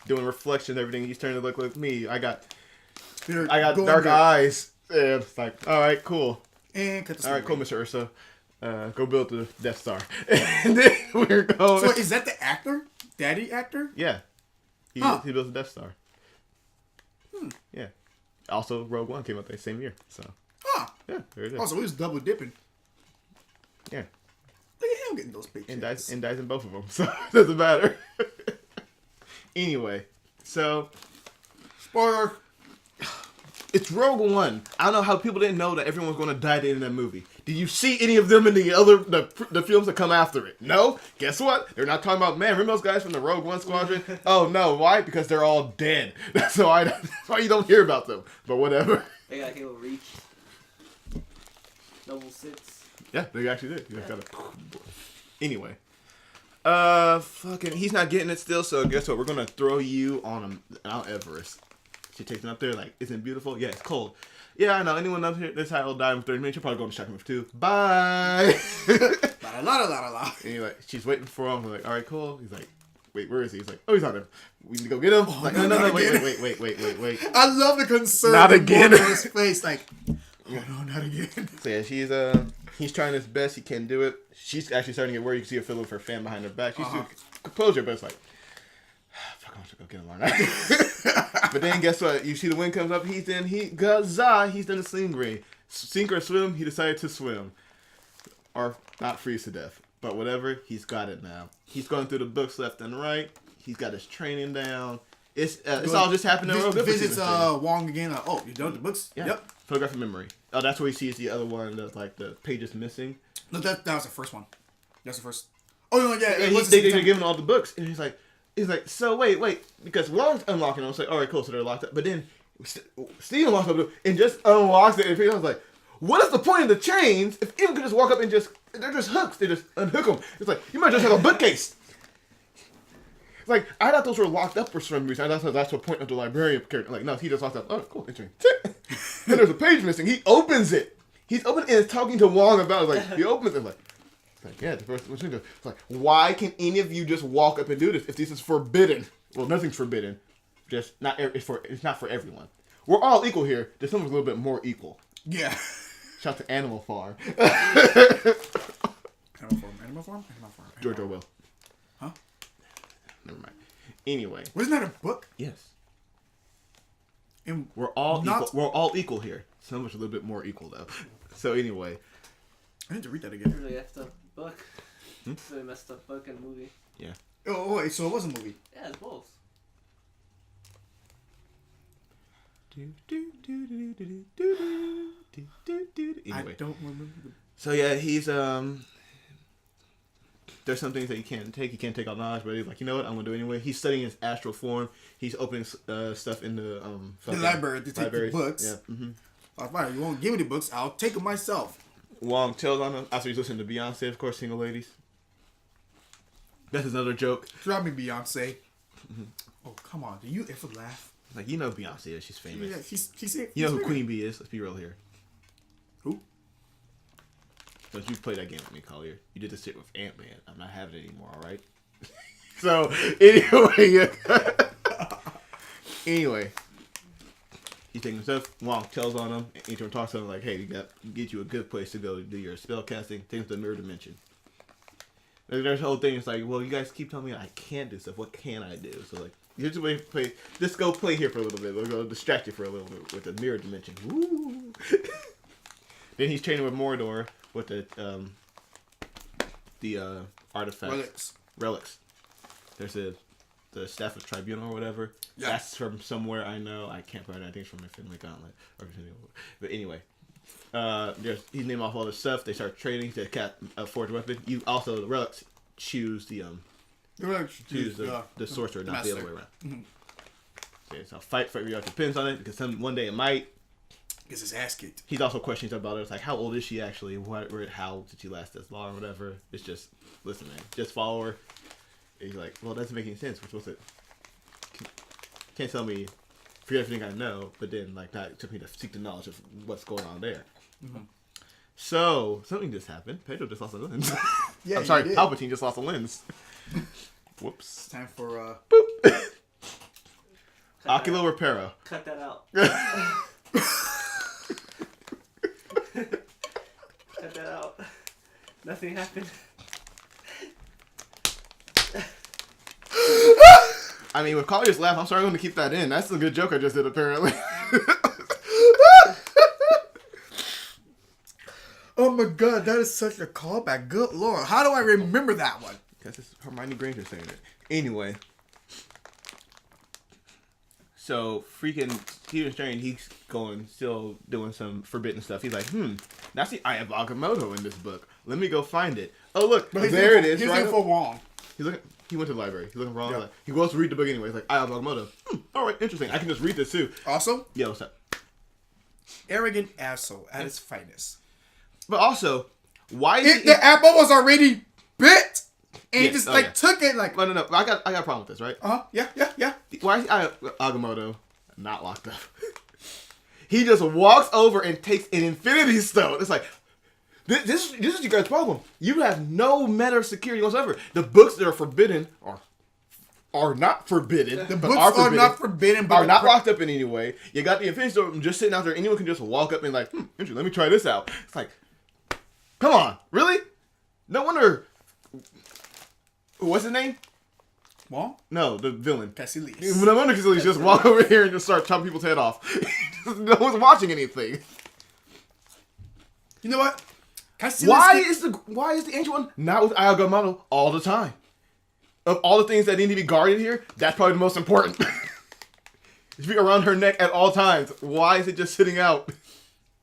doing reflections, everything. He's turning to look like me. I got They're dark going there. eyes. And it's like, all right, cool. And cut the All right, cool, story. Mr. Urso. Go build the Death Star. And then we're going. So is that the actor? Daddy actor? Yeah. He built the Death Star. Yeah. Also, Rogue One came out that same year. So, Huh. yeah, there it is. Also, he was double dipping. Yeah. Look at him getting those pictures. And dies in both of them. So, it doesn't matter. Anyway, so, Spoiler. it's Rogue One. I don't know how people didn't know that everyone was going to die at the end of that movie. Did you see any of them in the films that come after it? No? Guess what? They're not talking about, man, remember those guys from the Rogue One squadron? Oh, no. Why? Because they're all dead. That's why you don't hear about them. But whatever. They got Halo Reach. Double six. Yeah, they actually did. You just gotta... Anyway. Fucking, he's not getting it still, so guess what? We're gonna throw you on Mount Everest. She takes him up there, like, isn't it beautiful? Yeah, it's cold. Yeah, I know. Anyone up here, this high will die in 30 minutes. You'll probably go on the shotgun too. Bye. La. And like, she's waiting for him. We're like, all right, cool. He's like, wait, where is he? He's like, oh, he's on him. We need to go get him. Like, no, not wait. again. I love the concern. Not in again. his face, like, oh no, not again. So yeah, he's trying his best. He can't do it. She's actually starting to get worried. You can see her fiddling with her fan behind her back. She's still composure, but it's like, fuck, I'm gonna go get him on that. But then guess what? You see the wind comes up. He's done the sling ring. Sink or swim. He decided to swim, or not freeze to death. But whatever, he's got it now. He's going through the books left and right. He's got his training down. It's all just happening. Visits Wong again. Oh, you done with the books? Yeah. Yep. Photographic memory. Oh, that's where he sees the other one. That's like the pages missing. No, that was the first one. That's the first. Oh no, yeah. And they're giving all the books, and he's like, so wait, because Wong's unlocking them. It's like, all right, cool, so they're locked up. But then Steven walks up and just unlocks it, and I was like, what is the point of the chains if anyone could just walk up and they're just hooks. They just unhook them. It's like, you might just have a bookcase. It's like, I thought those were locked up for some reason. I thought that's the point of the librarian character. Like, no, he just locked up. Oh, cool, interesting. And there's a page missing. He opens it. He's opening and talking to Wong about it. Like, he opens it like yeah, the first machine gun. It's like, why can any of you just walk up and do this if this is forbidden? Well, nothing's forbidden. Just not. It's not for everyone. We're all equal here. Just someone's a little bit more equal. Yeah. Shout to Animal Farm. Animal Farm. George Orwell. Huh? Never mind. Anyway. Wasn't that a book? Yes. And We're all equal. We're all equal here. Some of us are a little bit more equal though. So anyway. I need to read that again. Really effed up book. It's a really messed up book and movie. Yeah. Oh wait, so it was a movie. Yeah, it's both. Anyway. I don't remember. So yeah, he's there's some things that you can't take. You can't take all knowledge, but he's like, you know what? I'm gonna do it anyway. He's studying his astral form. He's opening stuff in the library to take the books. Yeah. Mm-hmm. Oh, fine, you won't give me the books. I'll take them myself. Wong tells on him after he's listening to Beyonce, of course, Single Ladies. That's another joke. Drop me, Beyonce. Oh, come on. Do you ever laugh? Like, you know Beyonce is. She's famous. Yeah, she's you know who Queen Bee is? Let's be real here. Who? Because you played that game with me, Collier. You did this shit with Ant-Man. I'm not having it anymore, alright? So, anyway. Anyway. He's taking stuff. Wong tells on him. Each one talks to him like, hey, we got get you a good place to go do your spell casting. Take him to the mirror dimension. There's the whole thing. It's like, well, you guys keep telling me I can't do stuff. What can I do? So, like, here's a way to play. Just go play here for a little bit. We'll go distract you for a little bit with the mirror dimension. Woo! Then he's training with Mordor with the artifacts. Relics. There's the Staff of Tribunal or whatever. Yeah. That's from somewhere I know. I can't find it. I think it's from my Finley Gauntlet. But anyway. He's named off all the stuff. They start trading to forge a weapon. You also, the relics, choose the sorcerer, not the other way around. Mm-hmm. Okay, so fight for every depends on it, because one day it might. Gets his ass kicked. He's also questions about it. It's like, how old is she actually? How did she last this long or whatever? It's just, listen, man, just follow her. And he's like, well, it doesn't make any sense. We're supposed to... Can't tell me, forget everything I know, but then, like, not expect me to seek the knowledge of what's going on there. Mm-hmm. So, something just happened. Pedro just lost a lens. Yeah, I'm sorry, Palpatine just lost a lens. Whoops. It's time for, Boop! Oculo Reparo. Cut that out. Cut that out. Nothing happened. I mean, with Collier's laugh, I'm sorry, I'm going to keep that in. That's a good joke I just did, apparently. Oh my god, that is such a callback. Good lord. How do I remember that one? Because it's Hermione Granger saying it. Anyway. So, freaking Stephen Strange, he's still doing some forbidden stuff. He's like, now see, I have Agamotto in this book. Let me go find it. Oh, look, there it is. He's looking for Wong. He went to the library. He's looking for Wong. Yep. Like, he goes to read the book anyway. He's like, I have Agamotto. All right, interesting. I can just read this too. Also? Yeah, what's up? Arrogant asshole at its finest. But also, why is the apple was already bit, and he just took it like. No. I got a problem with this, right? Yeah. Why is Agamotto not locked up? He just walks over and takes an Infinity Stone. It's like, this is your guys' problem. You have no meta security whatsoever. The books that are forbidden are not forbidden. The books are not forbidden, but are not locked up in any way. You got the Infinity Stone just sitting out there. Anyone can just walk up and like, interesting, let me try this out. It's like, come on, really? No wonder. What's his name? Wong? No, the villain. Cassilius. No wonder Cassilius just walk over here and just start chopping people's head off. No one's watching anything. You know what? Why is the ancient one not with Agamotto all the time? Of all the things that need to be guarded here, that's probably the most important. It's be around her neck at all times. Why is it just sitting out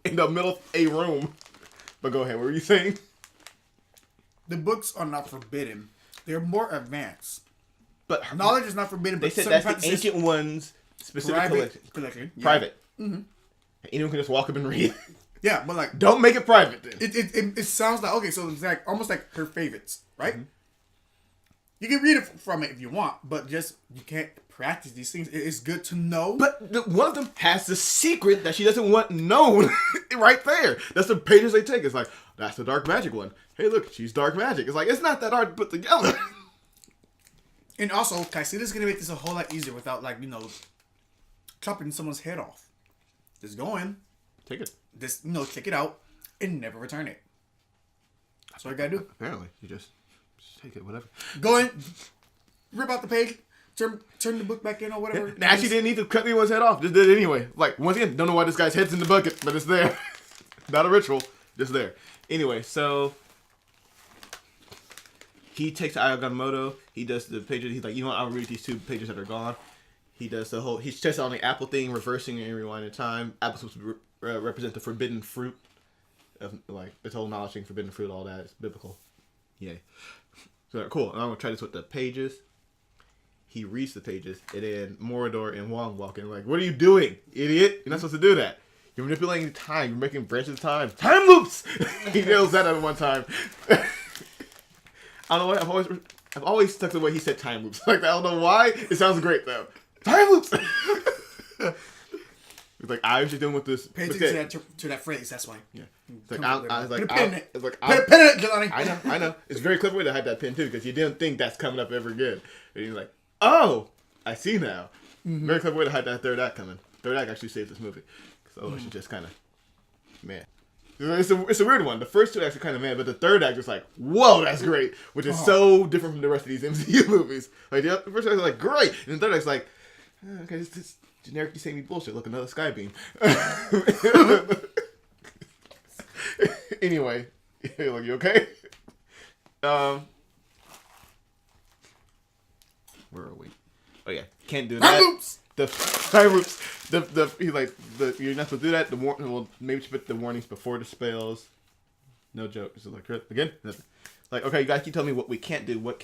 in the middle of a room? But go ahead, what were you saying? The books are not forbidden. They're more advanced. But knowledge is not forbidden. They said that's the ancient one's specific collection. Yeah. Private. Mm-hmm. Anyone can just walk up and read. Yeah, but like, don't make it private then. It sounds like, okay, so it's like almost like her favorites, right? Mm-hmm. You can read it from it if you want, but just you can't practice these things. It's good to know. But one of them has the secret that she doesn't want known right there. That's the pages they take. It's like, that's the dark magic one. Hey, look, she's dark magic. It's like, it's not that hard to put together. And also, Kaisita's gonna make this a whole lot easier without, like, chopping someone's head off. Just go in, Take it. check it out, and never return it. That's what I gotta do. Apparently, you just take it, whatever. Go in, rip out the page, turn the book back in or whatever. They actually didn't need to cut anyone's head off. Just did it anyway. Like, once again, don't know why this guy's head's in the bucket, but it's there. Not a ritual, just there. Anyway, so he takes Agamotto. He does the pages. He's like, you know what? I'll read these 2 pages that are gone. He does the whole. He's tested on the apple thing, reversing and rewinding time. Apples represent the forbidden fruit of like this whole knowledge thing, forbidden fruit, all that. It's biblical. Yay. So cool. And I'm gonna try this with the pages. He reads the pages, and then Morador and Wong walk in. Like, what are you doing, idiot? You're not supposed to do that. You're manipulating time. You're making branches of time. Time loops. He yells that at one time. I don't know why. I've always stuck to the way he said time loops. Like, I don't know why. It sounds great though. Time loops. It's like, I was just doing with this. Pay attention to that phrase. That's why. Yeah. It's like, I was like, put a pin in it. It's like, Put a pin in it, Jelani. I know. It's a very clever way to hide that pin too, because you didn't think that's coming up ever again. And you're like, oh, I see now. Mm-hmm. Very clever way to hide that third act coming. Third act actually saves this movie. So it's just kind of, man. It's a weird one. The first 2 acts are kind of mad, but the third act is like, whoa, that's great. Which is so different from the rest of these MCU movies. Like, the first act is like, great. And the third act's like, okay, this generic samey bullshit. Look, another sky beam. Anyway, like, you okay? Where are we? Oh yeah, can't do that. Time loops. The time loops. He's like, you're not supposed to do that. Well, maybe you put the warnings before the spells. No joke. Is it like again? Nothing. Like, okay, you guys keep telling me what we can't do, what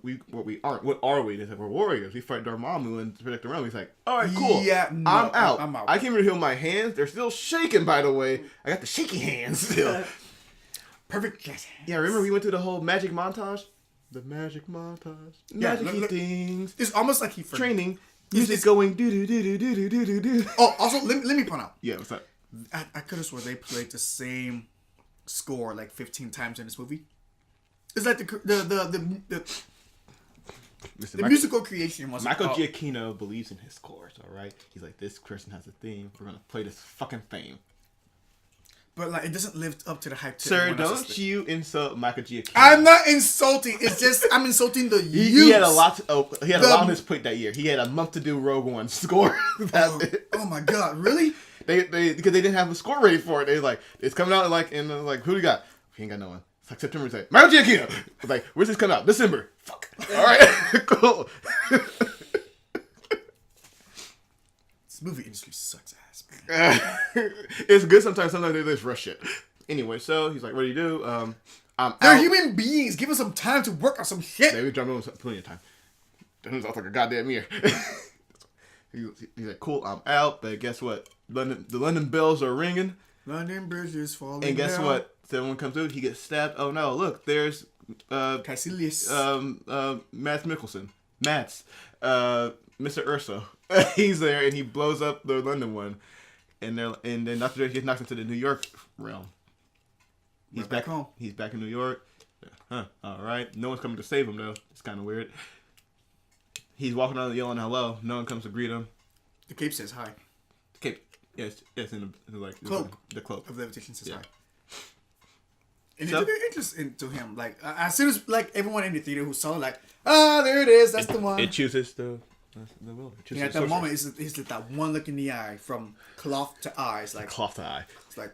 we aren't. What are we? They said, we're warriors. We fight Dormammu and protect the realm. He's like, all right, cool. Yeah, no, I'm out. I'm out. I can't even heal my hands. They're still shaking, by the way. I got the shaky hands still. Perfect. Yes. Yeah, remember we went through the whole magic montage? The magic montage. Yeah, Magic-y things. It's almost like he forgot. Training. Music going do-do-do-do-do-do-do-do. Oh, also, let me point out. Yeah, what's that? I could have swore they played the same score like 15 times in this movie. It's like the musical creation was Michael Giacchino believes in his scores, alright? He's like, this person has a theme. We're gonna play this fucking theme. But like, it doesn't live up to the hype. Sir, don't you insult Michael Giacchino. I'm not insulting. It's just I'm insulting the youth. He had a lot. He had a lot on his plate that year. He had a month to do Rogue One score. Oh my god, really? They because they didn't have a score ready for it. They like, it's coming out like in like, who do you got? We ain't got no one. It's like September. It's like Michael Giacchino. It's like, where's this coming out? December. Fuck. All right, cool. This movie industry sucks ass, man. It's good sometimes. Sometimes they just rush it. Anyway, so he's like, what do you do? They're out. human beings. Give us some time to work on some shit. Maybe John Williams had plenty of time. John Williams off like a goddamn year. He's like, cool, I'm out. But guess what? The London bells are ringing. London Bridge is falling And guess down. what? Someone comes through. He gets stabbed. Oh no! Look, there's Caecilius. Mads Mikkelsen. Mr. Urso. He's there and he blows up the London one. And then after that, he gets knocked into the New York realm. He's back home. He's back in New York. Huh. All right. No one's coming to save him though. It's kind of weird. He's walking around yelling hello. No one comes to greet him. The cape says hi. The cape. Yes, in the like Cloak. The cloak Of levitation says Yeah. hi. And So- it's very interesting to him. Like as soon as like everyone in the theater who saw it, like, there it is. That's the one. It chooses the will. It chooses And at the that sorcerer. moment, it's like that one look in the eye from cloth to eyes. Like Cloth to eye. it's like,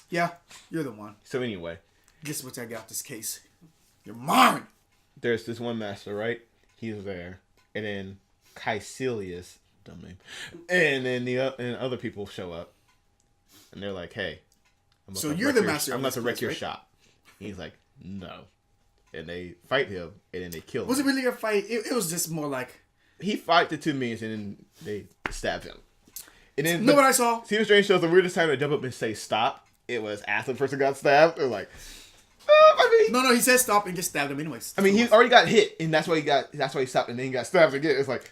yeah, you're the one. So anyway, Guess what I got this case? You're mine. there's this one master, right? He's there, and then Caecilius, dumb name, and then and other people show up, and they're like, "Hey, So you're the master I'm of about this to wreck place, your right? shop." He's like, "No," and they fight him, and then they kill him. Was it really a fight? It was just more like. He fight the 2 minions, and then they stab him. And then Know what I saw? Stephen Strange shows the weirdest time to jump up and say stop. It was after the person got stabbed. They're like, No, he said stop and just stabbed him anyways. I mean, he already got hit, and that's why he stopped, and then he got stabbed again. It's like,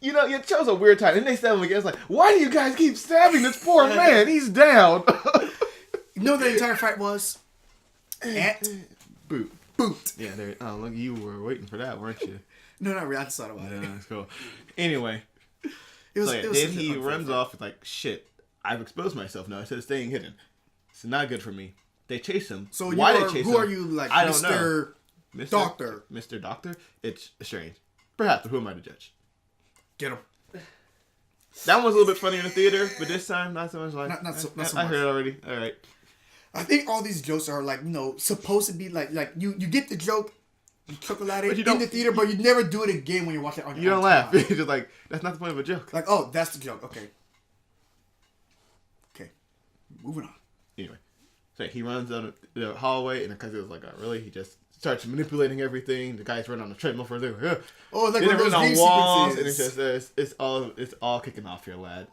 you know, you chose a weird time. And they stab him again. It's like, why do you guys keep stabbing this poor man? He's down. You know what the entire fight was? Boot. Yeah, there. Oh, look, you were waiting for that, weren't you? No, not really. I just thought about it. Yeah, that's cool. Anyway. It was Then he runs off. It's like, shit, I've exposed myself now instead of staying hidden. It's not good for me. They chase him. So why they chase him? Who are you, like, I don't know. Mr. Doctor? Mr. Doctor? It's strange. Perhaps, but who am I to judge? Get him. That one was a little bit funnier in the theater, but this time, not so much like... Not so much. I heard it already. All right. I think all these jokes are, like, you know, supposed to be, like you get the joke, you chuckle at it in the theater, but you never do it again when you watch it on your You don't own laugh. time. You're just like, that's not the point of a joke. Like, oh, that's the joke. Okay. Moving on. Anyway. So he runs down the hallway, and because it was like, oh, really? He just starts manipulating everything. The guys run on the treadmill for a little. Yeah. Oh, like then one of those on game walls, sequences. and it's just it's all kicking off here, lad.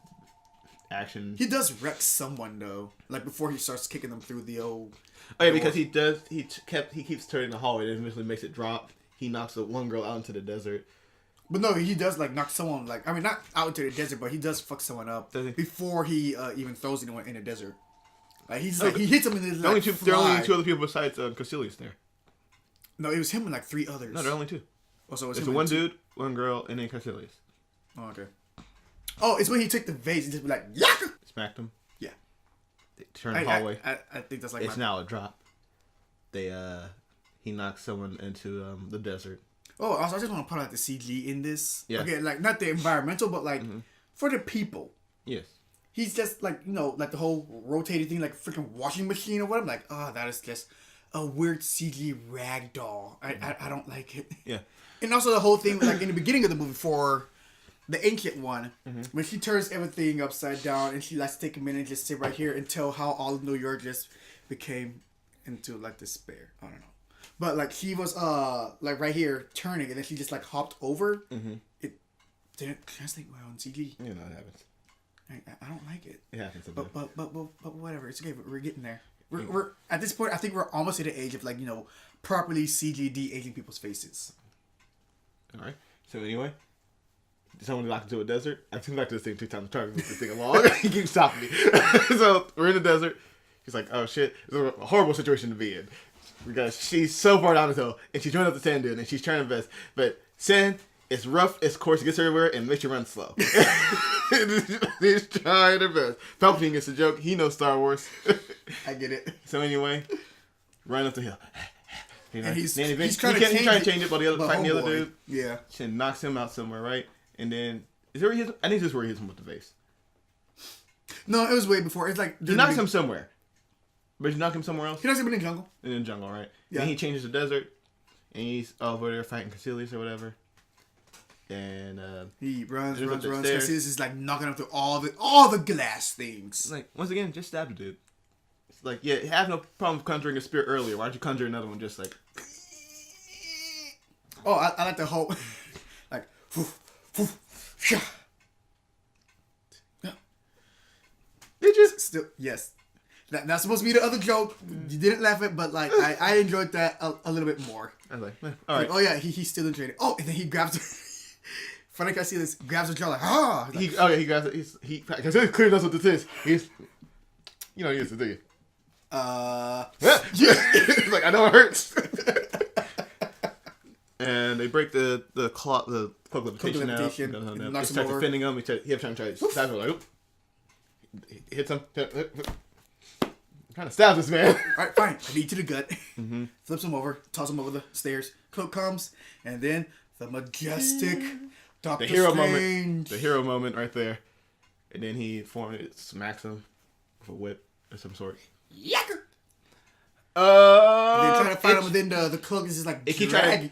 Action. He does wreck someone though, like before he starts kicking them through the old. Oh yeah, because he keeps turning the hallway, and eventually makes it drop. He knocks the one girl out into the desert. But no, he does like knock someone like not out into the desert, but he does fuck someone up before he even throws anyone in the desert. Like he's like he hits him in his there are like, only two other people besides Cornelius there. No, it was him and like 3 others. No, there are only 2. Oh, so it's one dude, one girl, and then Cornelius. Oh, okay. Oh, it's when he took the vase and just be like, yeah, smacked him. Yeah. They turn the hallway. I think that's like it's now a drop. He knocks someone into the desert. Oh, also I just want to point out the CG in this. Yeah. Okay, like not the environmental, but like for the people. Yes. He's just like, you know, like the whole rotating thing, like freaking washing machine or whatever. Like, oh, that is just a weird CG rag doll. I don't like it. Yeah. And also the whole thing, like in the beginning of the movie for the ancient one, when she turns everything upside down and she likes to take a minute and just sit right here and tell how all of New York just became into like despair. I don't know. But like she was like right here turning and then she just like hopped over. It didn't translate well on CG. You know what happens. I don't like it. It happens. But whatever. It's okay. We're getting there. We're at this point. I think we're almost at the age of like, you know, properly CG de-aging people's faces. All right. So anyway, someone locked into a desert. I've been back to this thing 2 times. I'm trying to move this thing along. He keeps stopping me. So we're in the desert. He's like, oh shit, this is a horrible situation to be in. Because she's so far down the hill, and she's joined up the sand dune, and she's trying to best. But sand, it's rough, it's coarse, it gets everywhere, and makes you run slow. He's trying her best. Palpatine gets a joke. He knows Star Wars. I get it. So anyway, run up the hill. And he's trying to change it, but fighting the other dude. Yeah. She knocks him out somewhere, right? And then I think this is where he hits him with the vase. No, it was way before. It's like he knocks him somewhere. But you knock him somewhere else? He knocks him in the jungle. In the jungle, right? Yeah. And he changes the desert. And he's over there fighting Cornelius or whatever. And he runs. Cornelius is like knocking him through all the glass things. Like, once again, just stab the dude. It's like, yeah, you have no problem conjuring a spirit earlier. Why don't you conjure another one just like... Oh, I like the whole... like... Did you? Still, yes. That's supposed to be the other joke. You didn't laugh at, but like I enjoyed that a little bit more. I was like, all right. Like, oh yeah, he's still enjoying it. Oh, and then he grabs. Funny, I see this. Grabs the jaw like He grabs it. He because he clearly knows what this is. He's, you know, he used to do it. It's like I know it hurts. And they break the cloak levitation out. They start defending him. He have time to try to stab him. Like, he hits him. Kind of stabs this man. All right, fine. I beat to the gut. Flips him over. Tosses him over the stairs. Cloak comes, and then the majestic Doctor Strange. The hero moment right there. And then he smacks him with a whip of some sort. Yacker! They try to fight him, and then the cloak is just like it's dragging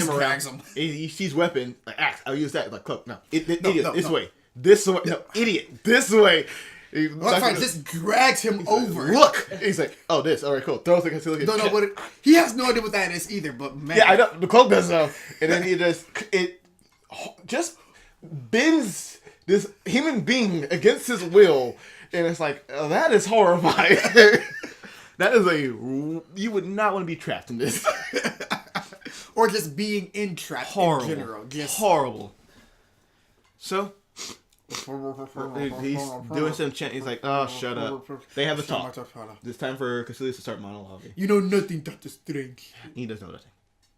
him around. He sees weapon like axe. I'll use that like cloak. No, idiot. This way. This way. No, idiot. This way. Just drags him over. Look, he's like, "Oh, this. All right, cool." Throws the concealer. Don't know what it. He has no idea what that is either. But man, yeah, I know the cloak does though. And then he just bends this human being against his will, and it's like that is horrifying. That is you would not want to be trapped in this, or just being entrapped in general. Just horrible. So he's doing some chant. He's like, "Oh, shut up." They have a talk. It's time for Caecilius to start monologuing. You know nothing, Doctor Strange. He doesn't know nothing.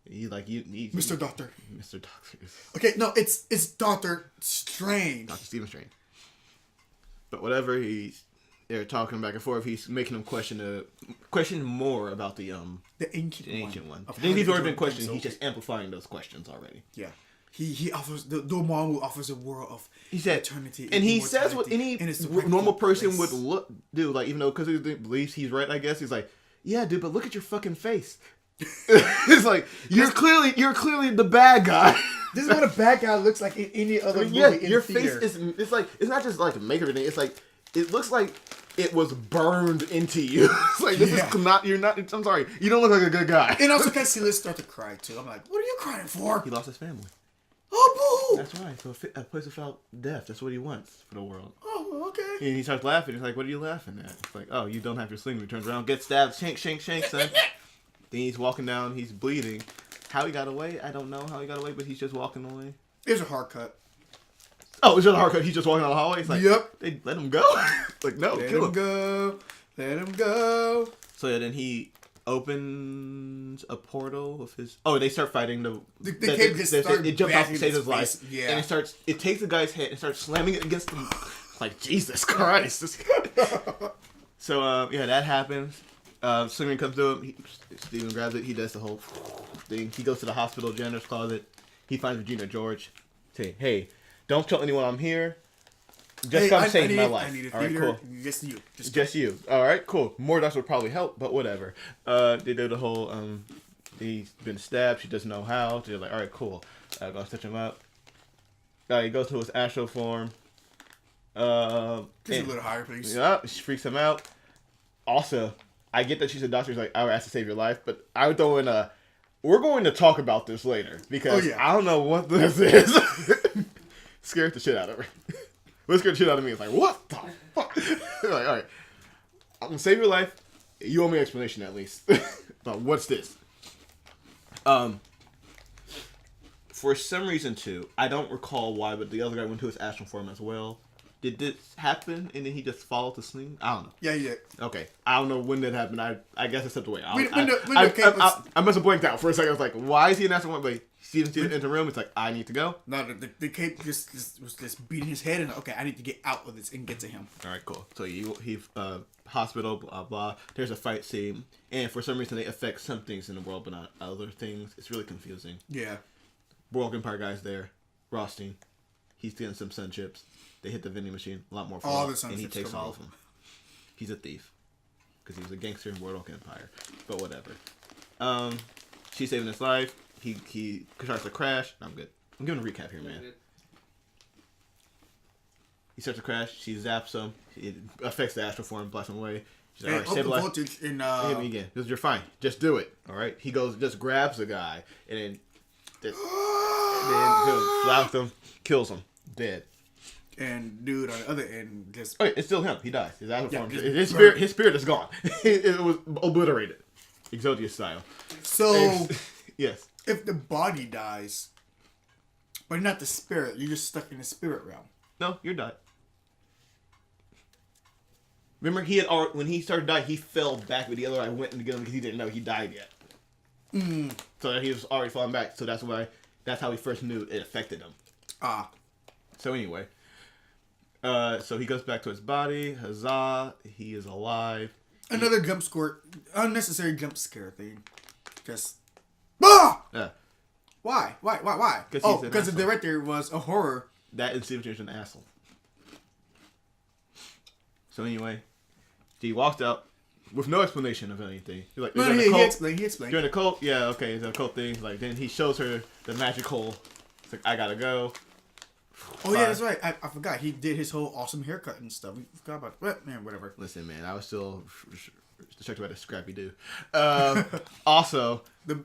He's like, Mr. Doctor. Mr. Doctor. Okay, no, it's Doctor Strange. Dr. Stephen Strange. But whatever, they're talking back and forth. He's making him question more about the ancient one. Then he's already been questioning. He's just amplifying those questions already. Yeah. He offers the Dormammu offers a world of eternity, and he says what any normal person would do. Like, even though because he believes he's right, I guess he's like, yeah, dude, but look at your fucking face. It's like you're clearly the bad guy. This is what a bad guy looks like in any other movie. Your face is. It's like it's not just like make everything. It's like it looks like it was burned into you. It's like this is not. You're not. I'm sorry. You don't look like a good guy. And also, Caecilius start to cry too. I'm like, what are you crying for? He lost his family. Oh, boo! That's right. So a place without death. That's what he wants for the world. Oh, okay. And he starts laughing. He's like, "What are you laughing at?" It's like, "Oh, you don't have your sling." He turns around, gets stabbed. Shank, son. Then he's walking down. He's bleeding. How he got away? I don't know how he got away, but he's just walking away. There's a hard cut. Oh, it's just a hard cut. He's just walking down the hallway. It's like, yep. They let him go. Like, no, kill him. Let him go. So yeah, then he opens a portal with his. Oh, they start fighting. It jumps off to save his life. Yeah. And it takes the guy's head and starts slamming it against him. Like, Jesus Christ. So yeah, that happens. Slinger comes to him. Steven grabs it. He does the whole thing. He goes to the hospital janitor's closet. He finds Regina George. Say, hey, don't tell anyone I'm here. Just come save my life. I need a theater. All right, cool. Just you. Just you. All right, cool. More docs would probably help, but whatever. They do the whole. He's been stabbed. She doesn't know how. They're like, all right, cool. Go stitch him up. He goes to his astral form. Just a little higher, please. Yeah, she freaks him out. Also, I get that she's a doctor. She's like, I would ask to save your life, but I would throw in a. We're going to talk about this later because I don't know what this is. Scared the shit out of her. What scared the shit out of me? It's like, what the fuck? Like, all right, I'm gonna save your life. You owe me an explanation at least. What's this? For some reason too, I don't recall why, but the other guy went to his astral form as well. Did this happen and then he just followed the sling? I don't know. Yeah, he did. Okay. I don't know when that happened. I guess I stepped away. I must have blanked out for a second. I was like, why is he in astral form? But Steven's in the room. It's like, I need to go. No, the cape was just beating his head and okay, I need to get out of this and get to him. All right, cool. So he hospital, blah, blah. There's a fight scene. And for some reason they affect some things in the world, but not other things. It's really confusing. Yeah. World Empire guy's there. Rothstein. He's getting some sun chips. They hit the vending machine. A lot more all the sun and he chips takes all of them. He's a thief. Because he was a gangster in Boardwalk Empire. But whatever. She's saving his life. He starts to crash. I'm good. I'm giving a recap here, man. He starts to crash. She zaps him. It affects the astral form, blasts him away. She's like, all right, stabilize. Voltage in, hit me again. Because you're fine. Just do it. All right. He goes, just grabs the guy, and then slaps him, kills him, dead. And dude on the other end just. Oh, it's still him. He dies. His astral form. His spirit is gone. It was obliterated, Exodius style. So yes. If the body dies, but not the spirit, you're just stuck in the spirit realm. No, you're dead. Remember, when he started dying, he fell back, but the other guy went to get him because he didn't know he died yet. So he was already falling back. So that's how he first knew it affected him. So anyway, so he goes back to his body. Huzzah! He is alive. Another unnecessary jump scare thing. Just. Yeah. Why? Because the director was a horror. That is Steven an asshole. So anyway, he walks out with no explanation of anything. He's like, he explained. During the cult, yeah, okay, it's a cult thing. Like then he shows her the magic hole. It's like, I gotta go. Oh yeah, that's right. I forgot. He did his whole awesome haircut and stuff. We forgot about it. Man, whatever. Listen, man, I was still distracted by the scrappy dude. Also, the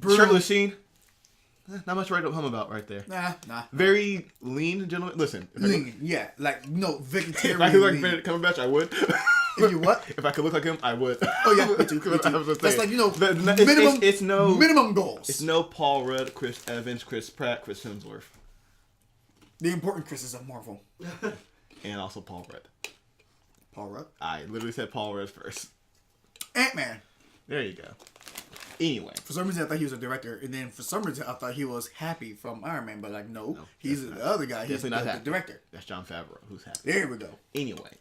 shirtless scene. Not much right to hum about right there. Nah. Very lean gentleman. Listen. Lean, yeah. Like, no, vegetarian. If I could look like Benedict Cumberbatch, I would. If you what? If I could look like him, I would. Oh, yeah, me too. That's like, minimum goals. It's no Paul Rudd, Chris Evans, Chris Pratt, Chris Hemsworth. The important Chris's of Marvel. And also Paul Rudd. Paul Rudd. I literally said Paul Rudd first. Ant-Man. There you go. Anyway. For some reason, I thought he was a director, and then for some reason, I thought he was Happy from Iron Man, but like, no he's the other guy. He's Definitely not the director. That's Jon Favreau, who's happy. There we go. Anyway,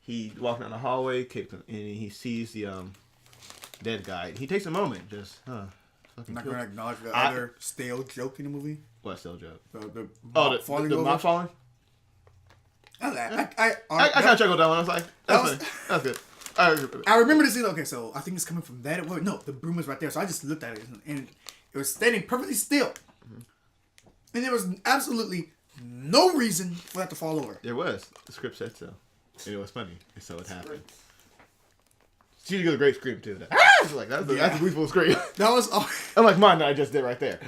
he walks down the hallway, kicks him, and he sees the dead guy. He takes a moment, just I'm not going to acknowledge the other stale joke in the movie. What stale joke? The The mop falling? I kind of chuckled that one. I was like, that's funny. That's good. I remember the scene. Okay, so I think it's coming from that. Well, no, the broom was right there. So I just looked at it, and it was standing perfectly still. And there was absolutely no reason for that to fall over. There was. The script said so. And it was funny. And so it happened. She did a great scream, too. That's a beautiful scream. That was... Unlike mine that I just did right there.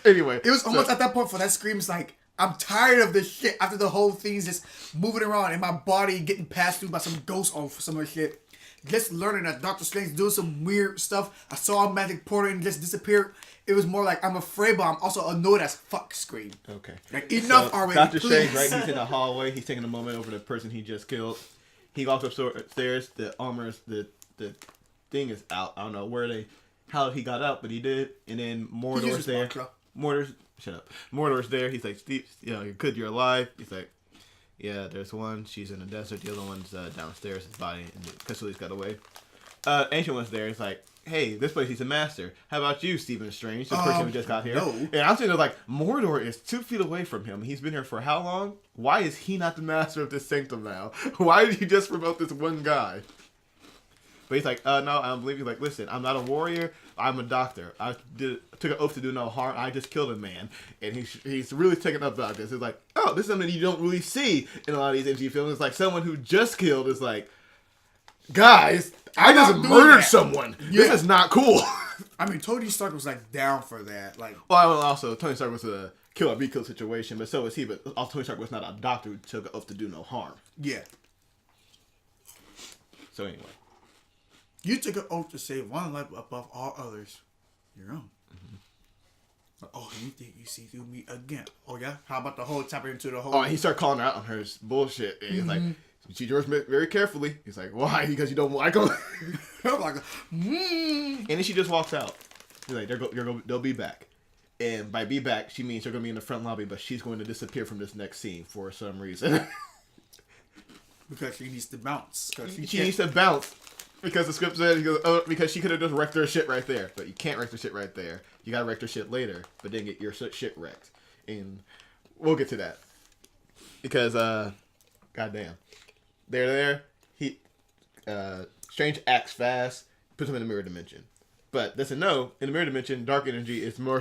Anyway. It was almost at that point for that scream. It's like, I'm tired of this shit after the whole thing's just moving around and my body getting passed through by some ghost or some other shit. Just learning that Doctor Strange doing some weird stuff. I saw a magic portal and just disappeared. It was more like I'm afraid, but I'm also annoyed as fuck scream. Okay. Like, enough already, Doctor please. Strange, right? He's in the hallway. He's taking a moment over the person he just killed. He walks upstairs. The armor's, the thing is out. I don't know how he got out, but he did. And then Mordor's there. Shut up. Mordor's there. He's like, Steve, you're good. You're alive. He's like, yeah, there's one. She's in the desert. The other one's downstairs. His body. And Cassili's got away. Ancient One's there. He's like, hey, this place needs a master. How about you, Stephen Strange? The person who just got here. No. And I'm sitting there like, Mordor is 2 feet away from him. He's been here for how long? Why is he not the master of this sanctum now? Why did he just promote this one guy? But he's like, no, I don't believe you. Like, listen, I'm not a warrior. I'm a doctor. I took an oath to do no harm. I just killed a man. And he's really taken up about this. It's like, oh, this is something you don't really see in a lot of these MCU films. It's like someone who just killed is like, guys, I just murdered someone. Yeah. This is not cool. I mean, Tony Stark was like down for that. Like, well, also Tony Stark was a kill or be killed situation, but so was he. But also Tony Stark was not a doctor who took an oath to do no harm. Yeah. So anyway. You took an oath to save one life above all others. Your own. Mm-hmm. Oh, you think you see through me again? Oh, yeah? How about the whole tapping into the whole... Oh, and he started calling her out on her bullshit. And he's like, she yours very carefully. He's like, why? Because you don't like him? I'm like, And then she just walks out. He's like, they'll be back. And by be back, she means they're going to be in the front lobby, but she's going to disappear from this next scene for some reason. Because she needs to bounce. She needs to bounce. Because the script said, because she could have just wrecked her shit right there. But you can't wreck the shit right there. You gotta wreck her shit later, but then get your shit wrecked. And we'll get to that. Because, goddamn. They're there. Strange acts fast, puts him in the mirror dimension. But doesn't know, in the mirror dimension, dark energy is more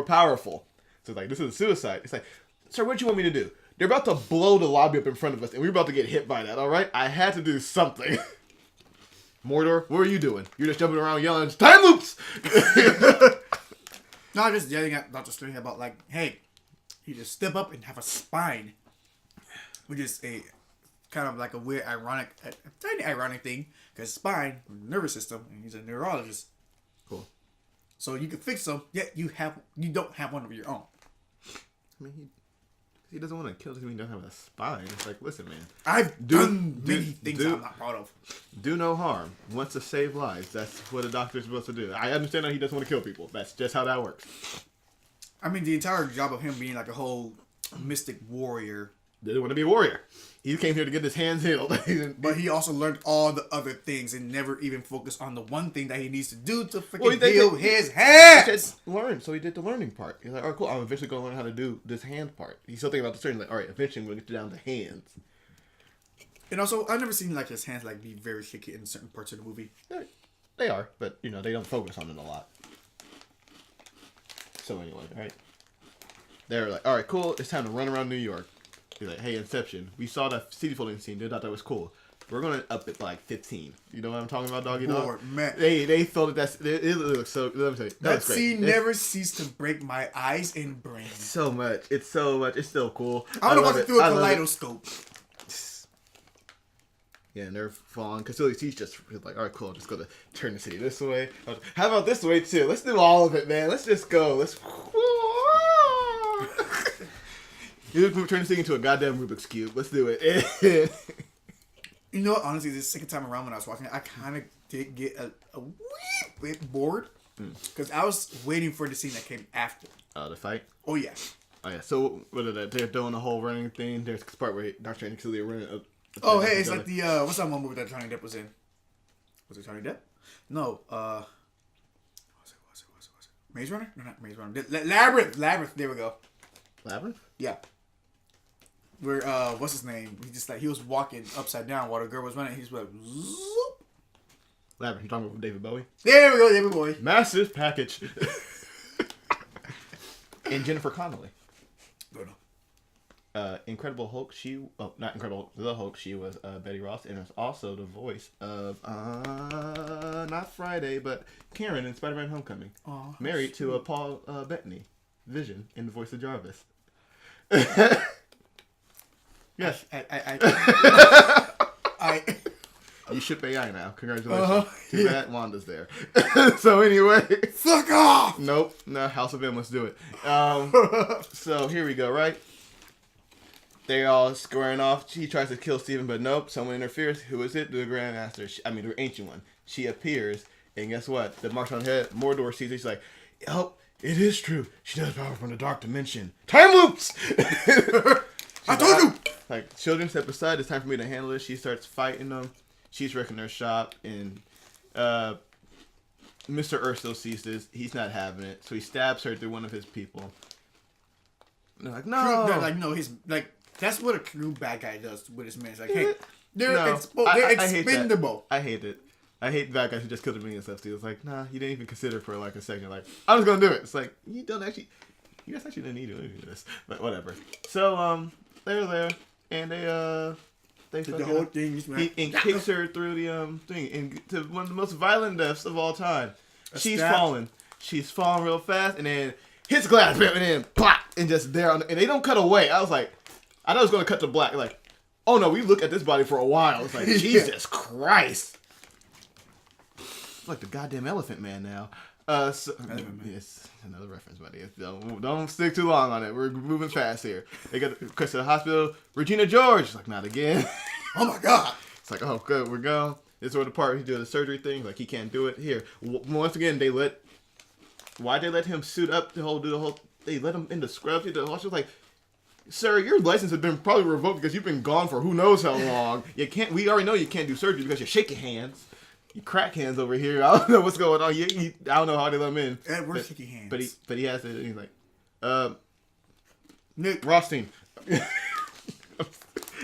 powerful. So it's like, this is a suicide. It's like, sir, what do you want me to do? They're about to blow the lobby up in front of us, and we're about to get hit by that, alright? I had to do something. Mordor, what are you doing? You're just jumping around yelling, time loops! No, just yelling at Doctor Strange about like, hey, you just step up and have a spine. Which is a kind of like a weird, tiny ironic thing. Because spine, nervous system, and he's a neurologist. Cool. So you can fix them, yet you don't have one of your own. I mean, he doesn't want to kill because he doesn't have a spine. It's like, listen, man. I've done many things I'm not proud of. Do no harm. Wants to save lives. That's what a doctor is supposed to do. I understand that he doesn't want to kill people. That's just how that works. I mean, the entire job of him being like a whole mystic warrior. Didn't want to be a warrior. He came here to get his hands healed. But he also learned all the other things and never even focused on the one thing that he needs to do to freaking heal his hands. Learn. So he did the learning part. He's like, all right, cool. I'm eventually going to learn how to do this hand part. He's still thinking about the surgery. Like, all right, eventually we'll get you down to hands. And also, I've never seen like his hands like be very shaky in certain parts of the movie. They are, but they don't focus on it a lot. So anyway, all right. They're like, all right, cool. It's time to run around New York. He's like, hey, Inception, we saw that CD folding scene. They thought that was cool. We're going to up it to like 15. You know what I'm talking about, doggy dog? Man. They thought it looks so... Let me tell you. That scene never ceased to break my eyes and brain. So much. It's so much. It's still cool. I want to watch it through a kaleidoscope. Yeah, and they're falling. Because he's just like, all right, cool. Just go to turn the city this way. How about this way, too? Let's do all of it, man. Let's just go. You turn this thing into a goddamn Rubik's Cube. Let's do it. You know what? Honestly, this second time around when I was watching it, I kind of did get a wee bit bored. Because I was waiting for the scene that came after. The fight? Oh, yeah. Oh, yeah. So, what are that? They're doing the whole running thing. There's this part where Dr. and Collier running up. Oh, hey, it's like the, what's that one movie that Johnny Depp was in? Was it Johnny Depp? No, what was it? Maze Runner? No, not Maze Runner. Labyrinth, there we go. Labyrinth? Yeah. Where, what's his name? He was walking upside down while the girl was running. He's like, zoop. Labyrinth. You're talking about David Bowie? There we go, David Bowie. Massive package. And Jennifer Connelly. Go no. Incredible Hulk, not Incredible, the Hulk, she was Betty Ross, and is also the voice of, not Friday, but Karen in Spider-Man Homecoming. Aw, married to Paul Bettany, Vision, in the voice of Jarvis. Yes. You ship AI now. Congratulations. Too bad Wanda's there. So anyway. Fuck off! Nope. No, House of M, let's do it. So here we go, right? They all squaring off. He tries to kill Steven, but nope. Someone interferes. Who is it? The Grandmaster. The Ancient One. She appears, and guess what? The mark on her head, Mordor sees it. She's like, oh, it is true. She does power from the dark dimension. Time loops! I told you! Like, children, step aside. It's time for me to handle this. She starts fighting them. She's wrecking their shop, and Mr. Earth still sees this. He's not having it, so he stabs her through one of his people. And they're like, no. They're like, no, that's what a true bad guy does with his men. It's like, hey, they're No, expendable. I hate it. I hate bad guys who just kill the minions and stuff too. It's like, nah, you didn't even consider for like a second. Like, I'm just gonna do it. It's like, you guys actually didn't need to do this, but whatever. So they're there, and they the whole thing is and kicks her through the thing, and to one of the most violent deaths of all time. She's falling real fast, and then hits glass, and then plop, and just there, and they don't cut away. I was like, I thought it was gonna cut to black. Like, oh no, we look at this body for a while. It's like, Jesus Christ. It's like the goddamn Elephant Man now. Yes, another reference, buddy. Don't stick too long on it. We're moving fast here. They got Chris to the hospital. Regina George. It's like, not again. Oh my god. It's like, oh good, we're going. This is where the part he's doing the surgery thing. Like, he can't do it here. Once again, why'd they let him suit up do the whole? They let him in the scrubs. The hospital was like, sir, your license has been probably revoked because you've been gone for who knows how long. We already know you can't do surgery because you're shaking hands. You crack hands over here. I don't know what's going on. I don't know how they let him in. We're shaking hands. But he has it. And he's like, Nick Rothstein.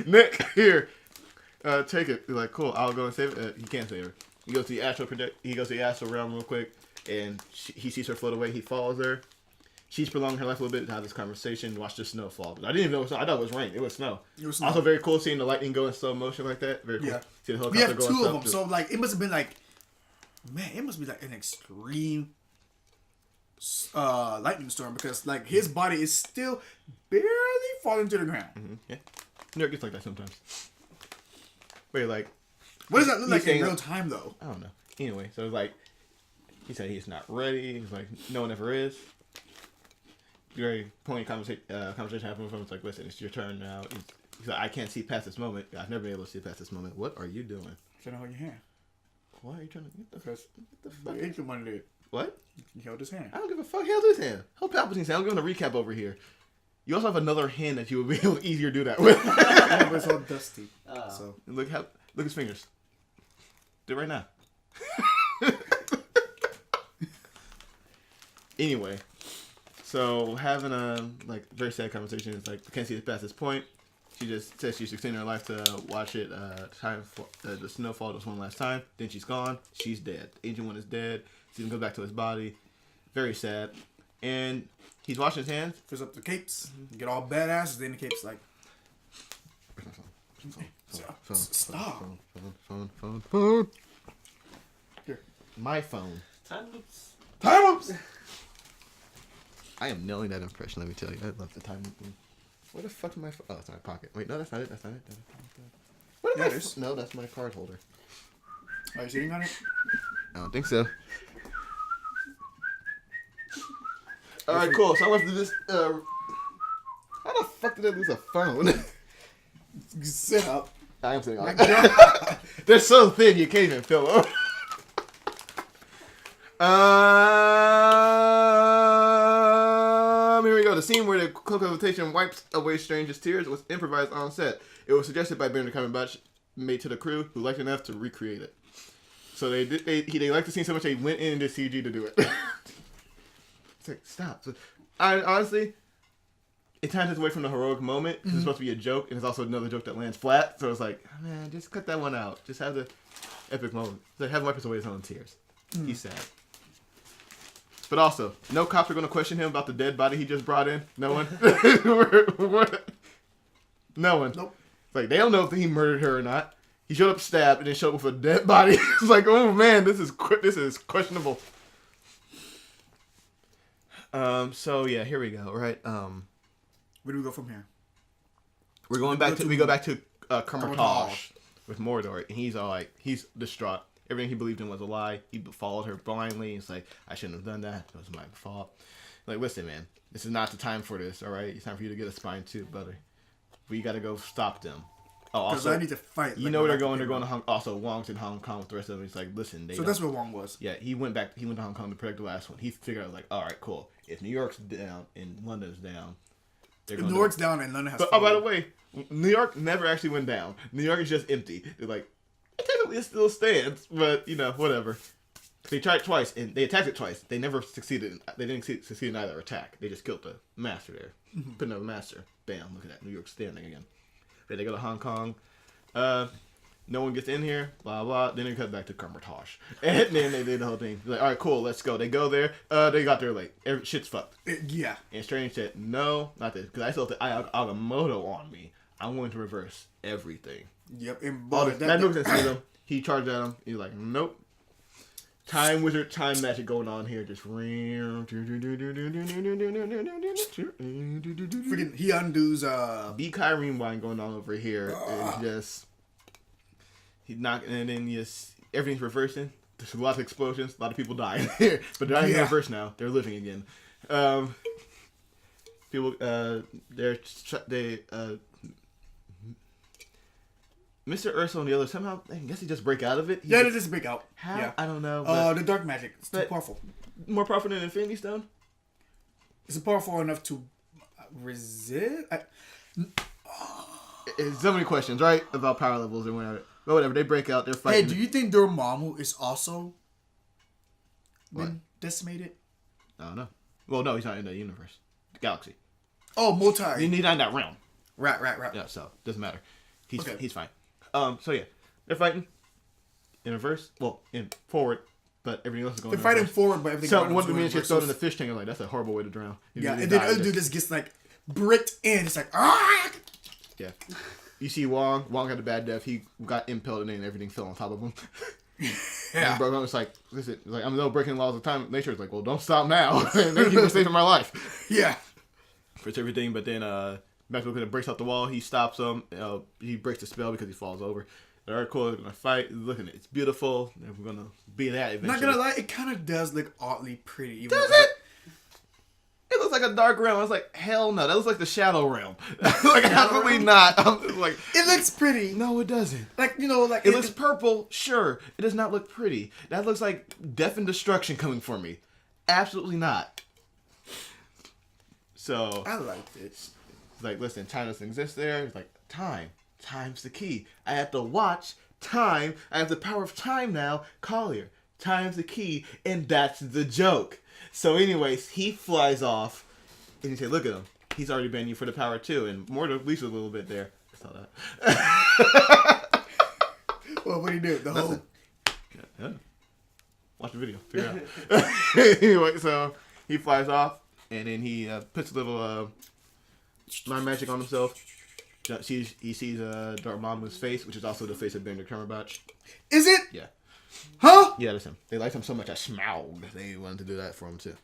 Nick, here. Take it. He's like, cool. I'll go and save it. He can't save her. He goes to the astral realm real quick, and he sees her float away. He follows her. She's prolonging her life a little bit to have this conversation. Watch the snow fall. But I didn't even know it was snow. I thought it was rain. It was snow. Also very cool seeing the lightning go in slow motion like that. Very cool. Yeah. See the we helicopter have going two of them, too. so like it must have been like, man, it must be like an extreme lightning storm because like his body is still barely falling to the ground. Mm-hmm. Yeah. New York gets like that sometimes. Where like, what does that look like in real time though? I don't know. Anyway, so it's like he said he's not ready. He's like, no one ever is. Very poignant conversation happened with him. It's like, listen, it's your turn now. He's like, I can't see past this moment. I've never been able to see past this moment. What are you doing? Trying to hold your hand. Why are you trying to get the fuck? The ancient one did. What? He held his hand. I don't give a fuck. He held his hand. Hold Palpatine's hand. I'm giving a recap over here. You also have another hand that you would be able to easier to do that with. Yeah, but it's all dusty. So look his fingers. Do it right now. Anyway. So having a very sad conversation. It's like, can't see it past this point. She just says she's extending her life to watch it. The snowfall just one last time. Then she's gone. She's dead. The Ancient One is dead. Steven goes back to his body. Very sad. And he's washing his hands. fills up the capes. Get all badass. Then the capes like. Stop. Phone. Here. My phone. Time loops. Time loops. I am nailing that impression, let me tell you. I love the time loop thing. Where the fuck is my phone? Oh, it's in my pocket. Wait, no, that's not it. What Yeah, it is. No, that's my card holder. Are you sitting on it? I don't think so. Alright, cool. So I want to do this. How the fuck did I lose a phone? Sit up. I am sitting on My it. God. They're so thin you can't even feel them. Here we go. The scene where the cloak of levitation wipes away strangers' tears was improvised on set. It was suggested by Benedict Cumberbatch, made to the crew, who liked enough to recreate it. So they liked the scene so much they went into CG to do it. It's like, stop. So, honestly, it kind of takes away from the heroic moment because it's supposed to be a joke, and it's also another joke that lands flat. So it's like, oh, man, just cut that one out. Just have the epic moment. It's like, have him wipe away his own tears. He's sad. But also, no cops are going to question him about the dead body he just brought in. No one. No one. Nope. It's like, they don't know if he murdered her or not. He showed up stabbed and then showed up with a dead body. It's like, oh man, this is questionable. So yeah, here we go. Right. Where do we go from here? We go back to Kamar-Taj Kamar-Taj with Mordor, and he's all like, he's distraught. Everything he believed in was a lie. He followed her blindly. He's like, I shouldn't have done that. It was my fault. Like, listen, man, this is not the time for this. All right, it's time for you to get a spine too, brother. We got to go stop them. Oh, Because also, I need to fight. you know where they're going? They're going to also Wong's in Hong Kong with the rest of them. He's like, listen, So that's where Wong was. Yeah, he went to Hong Kong to protect the last one. He figured out like, all right, cool. If New York's down and London's down, they're going. New York's down and London has. But by the way, New York never actually went down. New York is just empty. They're like, technically it still stands, but you know, whatever. They tried twice and they attacked it twice. They never succeeded. They didn't succeed in either attack. They just killed the master there. Put another master. Bam! Look at that. New York standing again. Then they go to Hong Kong. No one gets in here. Blah blah. Then they cut back to Kamar-Taj, and then they did the whole thing. Like, all right, cool, let's go. They go there. They got there late. Shit's fucked. Yeah. And Strange said, no, not this, because I still have Agamotto on me. I'm going to reverse everything. Yep. And All boy, this, that didn't see them. He charged at him. He's like, nope. Time wizard, time magic going on here. Just freaking he undoes B Kyrene wine going on over here. And just he knocked, and then just everything's reversing. There's a lot of explosions, a lot of people dying here, but they're not in reverse now. They're living again. People, Mr. Urso and the others somehow, I guess he just break out of it. they just break out. How? Yeah. I don't know. But The dark magic. It's too powerful. more powerful than Infinity Stone. Is it powerful enough to resist? It's so many questions, right, about power levels and whatever. But whatever, they break out. They're fighting. Hey, do you think Dormammu is also been decimated? I don't know. Well, no, he's not in the universe, the galaxy. Oh, multi. He's not in that realm. Right. Yeah, so doesn't matter. He's fine. So yeah, they're fighting in reverse. Well, in forward, but everything else is going. They're fighting forward, but everything. So one of the minions gets thrown in the fish tank. I'm like, that's a horrible way to drown. Yeah, and then the other dude just gets like bricked in. It's like ah. Yeah. You see Wong. Wong had a bad death. He got impaled and then everything fell on top of him. Yeah. Bro, it's like, listen, it's like, I'm no breaking laws of time. Nature is like, well, don't stop now. Thank you for saving my life. Yeah. For everything, but then Maxwell kind of breaks out the wall. He stops him. He breaks the spell because he falls over. They're all cool. They're gonna fight. Look at it. It's beautiful. And we're gonna be that eventually. Not gonna lie, it kind of does look oddly pretty. Even Does it? It looks like a dark realm. I was like, hell no. That looks like the shadow realm. Like, absolutely not. I'm just like, it looks pretty. no, it doesn't. Like, you know, like It looks purple, sure. It does not look pretty. That looks like death and destruction coming for me. Absolutely not. So I liked it. it's like, listen, time doesn't exist there. It's like, time. Time's the key. I have to watch time. I have the power of time now. Collier. Time's the key. And that's the joke. So anyways, he flies off. And you say, look at him. He's already banned you for the power too. And more to least a little bit there. I saw that. Well, what do you do? The whole... Yeah. Watch the video. Figure it out. Anyway, so he flies off. And then he puts a little mind magic on himself. He sees Dormammu's face, which is also the face of Benedict Cumberbatch. Is it? Yeah. Huh? Yeah, that's him. They liked him so much as Smaug. They wanted to do that for him too.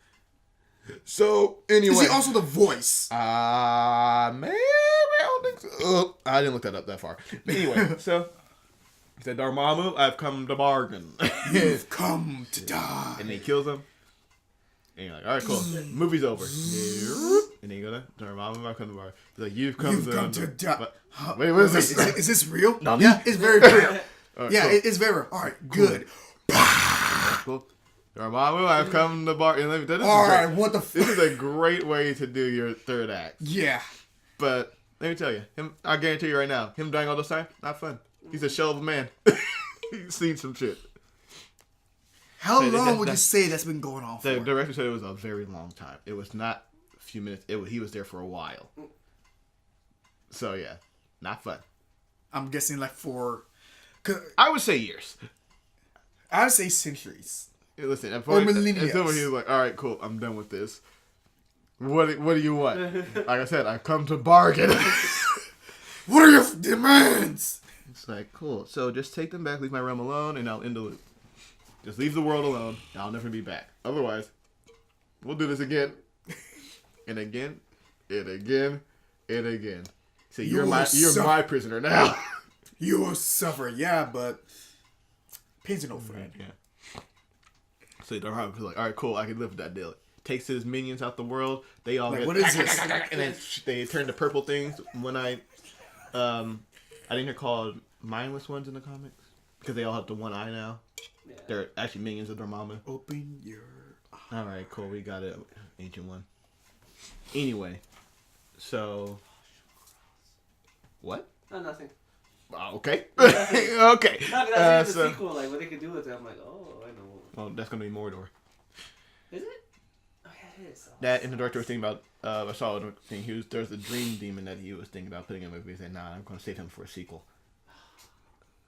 So anyway, Is he also the voice? maybe I don't think so. I didn't look that up that far. But anyway, so he said, Dormammu, I've come to bargain. You've come to die. And they kills him. And you're like, all right, cool. Movie's over. And then you go to Dormammu, I've come to bar. He's like, you've come to die. Wait, what is this? Is this real? No. Yeah, it's very real. Right, Yeah, cool. it's very real. All right, good. Cool. Dormammu, I've come to bar. And let me, this All is right, great. what the This fuck? is a great way to do your third act. Yeah. But let me tell you, I guarantee you right now, him dying all this time, not fun. He's a shell of a man. He's seen some shit. How So long would you that's- say that's been going on for? The director said it was a very long time. It was not a few minutes. He was there for a while. So yeah, not fun. I'm guessing like I would say years. I would say centuries. Listen, at Or point, millennia. until he was like, "All right, cool, I'm done with this. What do you want?" Like I said, I've come to bargain. What are your demands? It's like, cool. So just take them back, leave my realm alone, and I'll end the loop. Just leave the world alone, and I'll never be back. Otherwise, we'll do this again, and again, and again, and again. So you're my prisoner now. You will suffer, yeah, but pain's no friend. Yeah. So Dormammu's like, all right, cool, I can live with that deal. Takes his minions out the world. They all Like, get, what is this? and then they turn to purple things. When I think they're called mindless ones in the comics because they all have the one eye now. Yeah. They're actually minions of Dormammu. Open your. All right, cool. We got it, ancient one. Anyway, so what? No, nothing. Okay, okay. No, that's the So, sequel, like what they could do with it. I'm like, oh, I know. well, that's gonna be Mordor. Is it? Oh yeah, it is. That and the director was thinking about. I saw a thing. There's a dream demon that he was thinking about putting in a movie. He said, "Nah, I'm gonna save him for a sequel."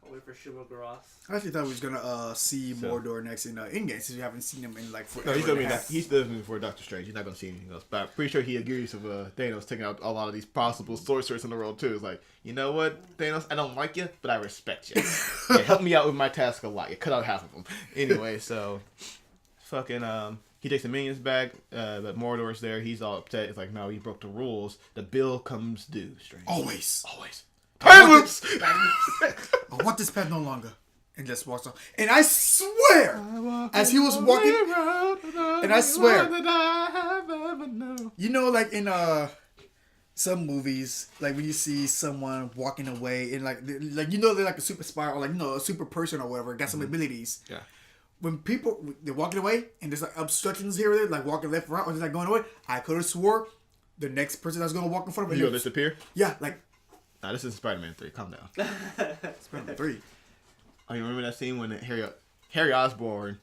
I'll wait for Shuma Gross. I actually thought we was gonna see So- Mordor next in Endgame since we haven't seen him in like forever. No, he's gonna be and a that. half. He's living for Doctor Strange. He's not gonna see anything else. But I'm pretty sure he agrees with Thanos taking out a lot of these possible sorcerers in the world too. It's like, you know what, Thanos, I don't like you, but I respect you. You help me out with my task a lot. You cut out half of them. Anyway, so fucking he takes the minions back, but Mordor's there. He's all upset. It's like, no, he broke the rules. The bill comes due. Strange. Always. Always. I Time want loops. I want this pet no longer. And just walks off. And I swear, as he was walking, and I swear, you know, like in some movies, like when you see someone walking away and like you know they're like a super spy or like a super person or whatever, got some abilities. Yeah. When people they're walking away and there's like obstructions here or there, like walking left or right or just like going away, I could have swore the next person that's gonna walk in front of You me. gonna disappear? Yeah, like Nah, this is Spider-Man 3. Calm down. Spider-Man 3. Oh, you remember that scene when Harry Osborn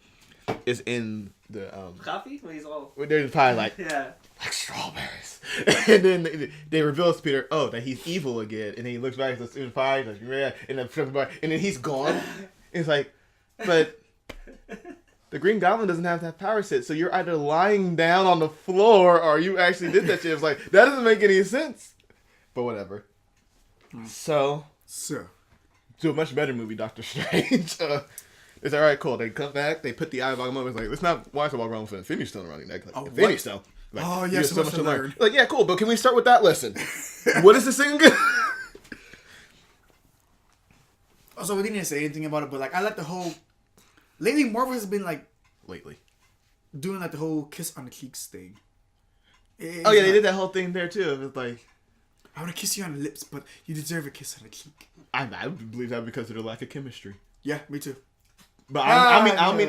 is in the Coffee? When he's all. there's probably like Yeah. strawberries, and then they reveal to Peter, oh, that he's evil again, and then he looks back at the fire, like yeah, and then he's gone. It's like, but the Green Goblin doesn't have that power set, so you're either lying down on the floor or you actually did that shit. It's like that doesn't make any sense, but whatever. So. To a much better movie, Doctor Strange. It's all right, cool. They come back, they put the eye of Agamotto. It's like, let's not watch walk around with an Infinity Stone around your neck. Like, Infinity Stone. Like, Oh, you yeah, have so much to learn. Like, yeah, cool, but can we start with that lesson? What is this thing again? Also, we didn't say anything about it, but like I like the whole. Lately, Marvel has been like Lately. doing like the whole kiss on the cheeks thing. Oh, yeah, they did that whole thing there, too. It was like, I want to kiss you on the lips, but you deserve a kiss on the cheek. I believe that because of their lack of chemistry. Yeah, me too. But I mean,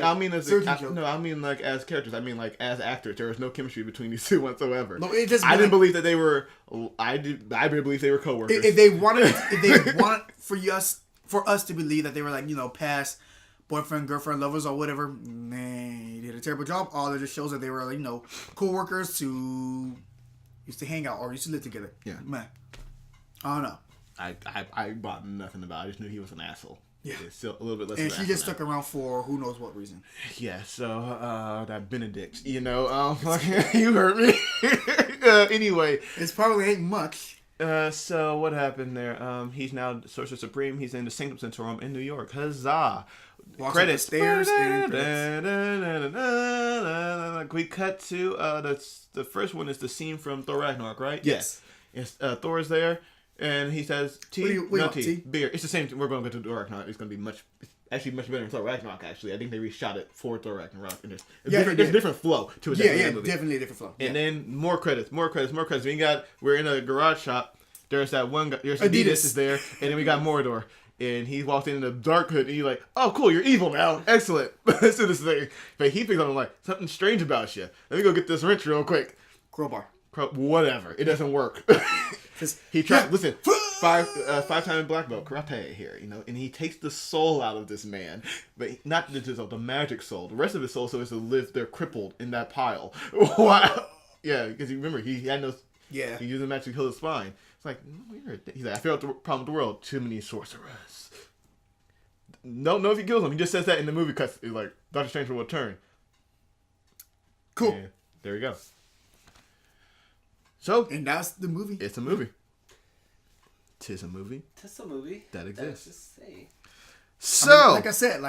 like as characters. I mean, like as actors, there was no chemistry between these two whatsoever. No, it just. I didn't believe that they were. I believe they were coworkers. If they wanted for us to believe that they were like past boyfriend, girlfriend, lovers, or whatever, man, they did a terrible job. All it just shows that they were like co-workers who used to hang out or used to live together. Yeah, man. I don't know. I bought nothing about it. I just knew he was an asshole. Yeah. It's still a little bit less. And of she an just asshole stuck around for who knows what reason. now. Yeah. So that Benedict, you hurt me. Anyway, It's probably ain't much. so what happened there? He's now Sorcerer Supreme. He's in the Sanctum Sanctorum in New York. Huzzah! Walks Credits. up the stairs and We cut to the first one is the scene from Thor Ragnarok, right? Yes. Yes. Thor's there, and he says, "Tea, What do you no want, tea, tea? beer." It's the same thing. We're going to go to Thor Ragnarok. It's going to be much actually much better than Thor Ragnarok. Actually, I think they reshot it for Thor Ragnarok. And Yeah, there's a different flow to it. Definitely a different flow. And then more credits. We're in a garage shop. There's that one guy. There's Adidas is there, and then we got Mordor. And he walked in the dark hood, and he's like, "Oh, cool, you're evil now. Excellent." Let's do this thing. But he picks up and like, something strange about you. Let me go get this wrench real quick. Crowbar. Whatever. It doesn't work. He tried. Listen, five-time black belt karate here, and he takes the soul out of this man, but not the magic soul. The rest of his soul so is to live there crippled in that pile. Wow. Yeah, because you remember he had no. Yeah. He used the magic to kill his spine. It's like weird. He's like, I figured out the problem with the world. Too many sorcerers. Don't know if he kills him. He just says that in the movie because he's like Doctor Strange will return. Cool. And there we go. So and that's the movie. It's a movie. Tis a movie. Tis a movie that exists. Just say. So like I said,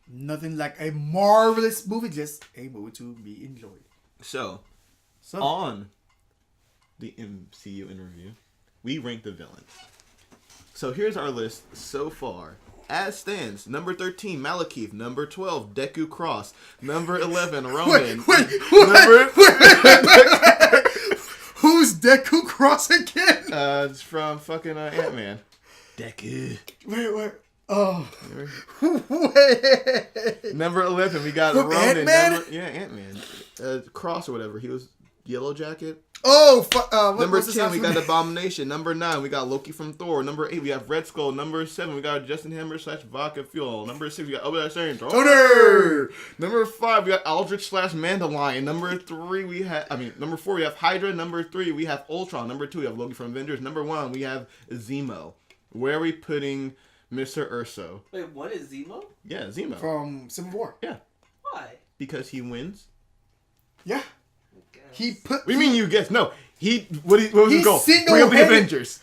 nothing like a marvelous movie, just a movie to be enjoyed. So on the MCU interview, we rank the villains. So here's our list so far. As stands, number 13, Malekith. Number 12, Deku Cross. Number 11, Ronan. Wait. Who's Deku Cross again? It's from fucking Ant-Man. Deku. Wait. Oh. Wait. Number 11, we got From Ronan. Ant-Man? Ant-Man. Cross or whatever. He was Yellow Jacket. Oh, number 10, we got Abomination. Number 9, we got Loki from Thor. Number 8, we have Red Skull. Number 7, we got Justin Hammer / Vodka Fuel. Number 6, we got Obadiah Stane. Number 5, we got Aldrich / Mandalorian. Number 4, we have Hydra. Number 3, we have Ultron. Number 2, we have Loki from Avengers. Number 1, we have Zemo. Where are we putting Mr. Urso? Wait, what is Zemo? Yeah, Zemo. From Civil War. Yeah. Why? Because he wins. Yeah. He put. What do you mean you guess? No. What was his goal? Bring up the Avengers.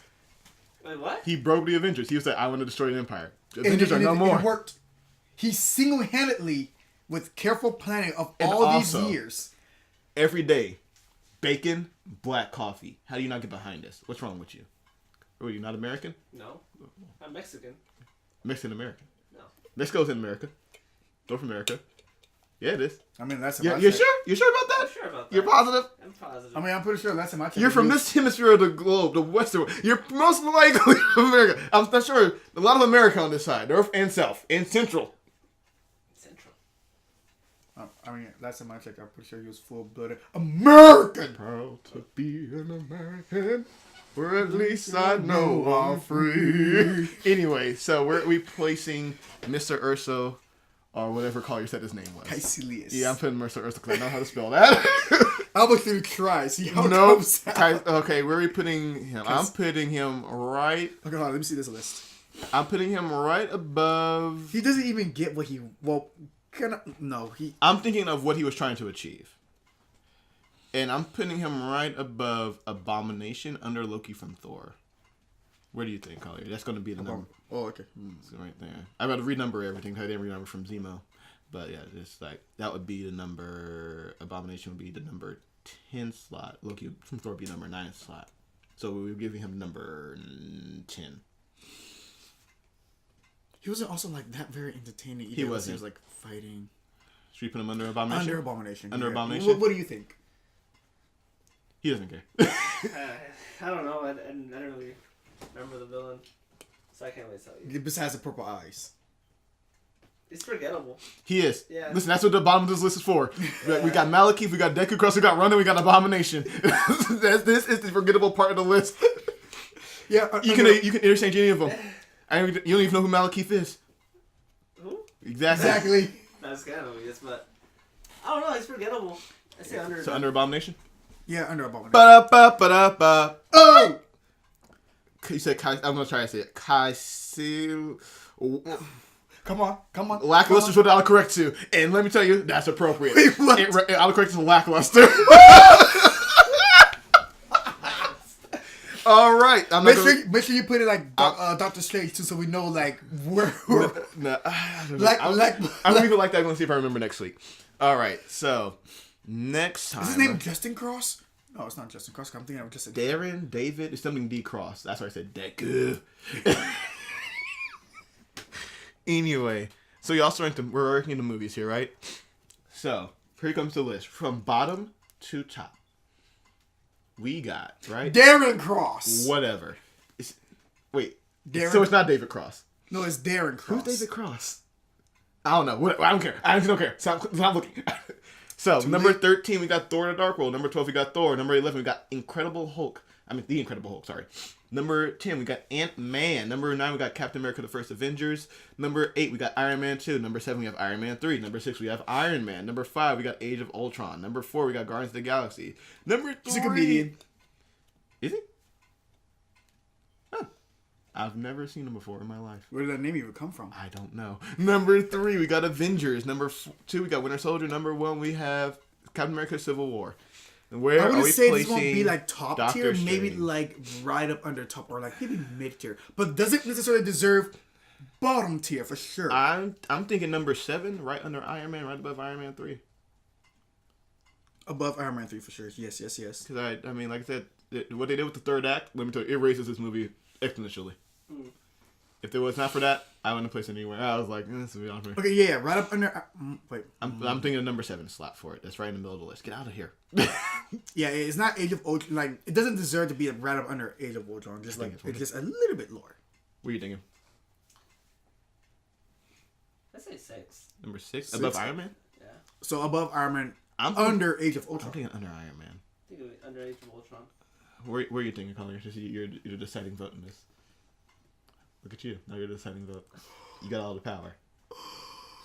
Wait, what? He broke the Avengers. He was like, I want to destroy the Empire. The Avengers are no more. It worked. He single-handedly, with careful planning of all these years. Every day, bacon, black coffee. How do you not get behind this? What's wrong with you? Are you not American? No. I'm Mexican. Mexican American. No. Mexico's in America. North America. Yeah, it is. I mean, that's you sure? You sure about that? I'm sure about that. You're positive? I'm positive. I mean, I'm pretty sure that's in my check. You're from this hemisphere of the globe, the western. You're most likely America. I'm not sure. A lot of America on this side, north and south, and central. Central. I mean, last time I checked, I'm pretty sure he was full-blooded American. Proud to be an American, or at least I know I'm free. Anyway, so where are we placing Mr. Urso, or whatever Collier said his name was? Caecilius. Yeah, I'm putting Mr. Urso because I know how to spell that. I was going to try. See how it nope. comes out. Okay, where are we putting him? I'm putting him right. Okay, hold on. Let me see this list. I'm putting him right above. He doesn't even get what he. Well, no. I'm thinking of what he was trying to achieve. And I'm putting him right above Abomination under Loki from Thor. Where do you think, Collier? That's going to be the number. Oh, okay. It's right there. I'm about to renumber everything because I didn't renumber from Zemo. But yeah, just like that would be the number. Abomination would be the number 10 slot. Loki from Thor would be number 9 slot. So we were giving him number 10. He wasn't also like that very entertaining. Either. He wasn't. He was like fighting. Should we put him under Abomination? Under Abomination. Under Abomination? What do you think? He doesn't care. I don't know. I don't really remember the villain, so I can't really tell you. Besides the purple eyes. He's forgettable. He is. Yeah. Listen, that's what the bottom of this list is for. We got Malekith, we got Deku Cross, we got Ronan, we got Abomination. This is the forgettable part of the list. Yeah. You can interchange any of them. You don't even know who Malekith is. Who? Exactly. That's kind of obvious, but I don't know. He's forgettable. I say under. So under Abomination? Yeah, under Abomination. Ba-da-ba-ba-da-ba. Oh! You said Kai. I'm gonna try to say it. Kaisil. Come on. Lackluster is what I'll correct to, and let me tell you, that's appropriate. Wait, what? I'll correct to lackluster. All right. Make sure you put it like Doctor Strange too, so we know like where. No, I'm gonna even like that. I'm gonna see if I remember next week. All right. So next time. Is his name Justin Cross? No, it's not Justin Cross. I'm thinking of just Darren, David. It's something D Cross. That's why I said Deku. Anyway, so you also we're ranking the movies here, right? So here comes the list from bottom to top. We got right. Darren Cross. Whatever. Wait. Darren. So it's not David Cross. No, it's Darren Cross. Who's David Cross? I don't know. I don't care. I don't care. Stop looking. So number 13 we got Thor: The Dark World. Number 12 we got Thor. Number 11 we got The Incredible Hulk. Sorry. Number 10 we got Ant-Man. Number 9 we got Captain America: The First Avengers. Number 8 we got Iron Man 2. Number 7 we have Iron Man 3. Number 6 we have Iron Man. Number 5 we got Age of Ultron. Number 4 we got Guardians of the Galaxy. Number 3. He's a comedian. Is he? Huh. I've never seen him before in my life. Where did that name even come from? I don't know. Number 3 we got Avengers. Number 2 we got Winter Soldier. Number 1 we have Captain America: Civil War. Where I are we wouldn't say this placing won't be like top Doctor tier, maybe Strange? like right up under top or like maybe mid tier, but doesn't necessarily deserve bottom tier for sure. I'm thinking number 7, right under Iron Man, right above Iron Man 3. Above Iron Man 3 for sure. Yes. Because I mean, like I said, what they did with the third act, let me tell you, it raises this movie exponentially. If it was not for that, I wouldn't have placed it anywhere. I was like, this would be on for me. Okay, yeah, right up under. Wait, I'm thinking of number 7 slot for it. That's right in the middle of the list. Get out of here. yeah, it's not Age of Ultron. Like it doesn't deserve to be right up under Age of Ultron. Just like it's just a little bit lower. What are you thinking? Let's say 6. Number 6 above Iron Man. Yeah. So above Iron Man, I'm under Age of I'm Ultron. thinking under Iron Man. I think it was under Age of Ultron. Where are you thinking, Collier? You're the deciding vote in this. Look at you. Now you're the deciding vote. You got all the power.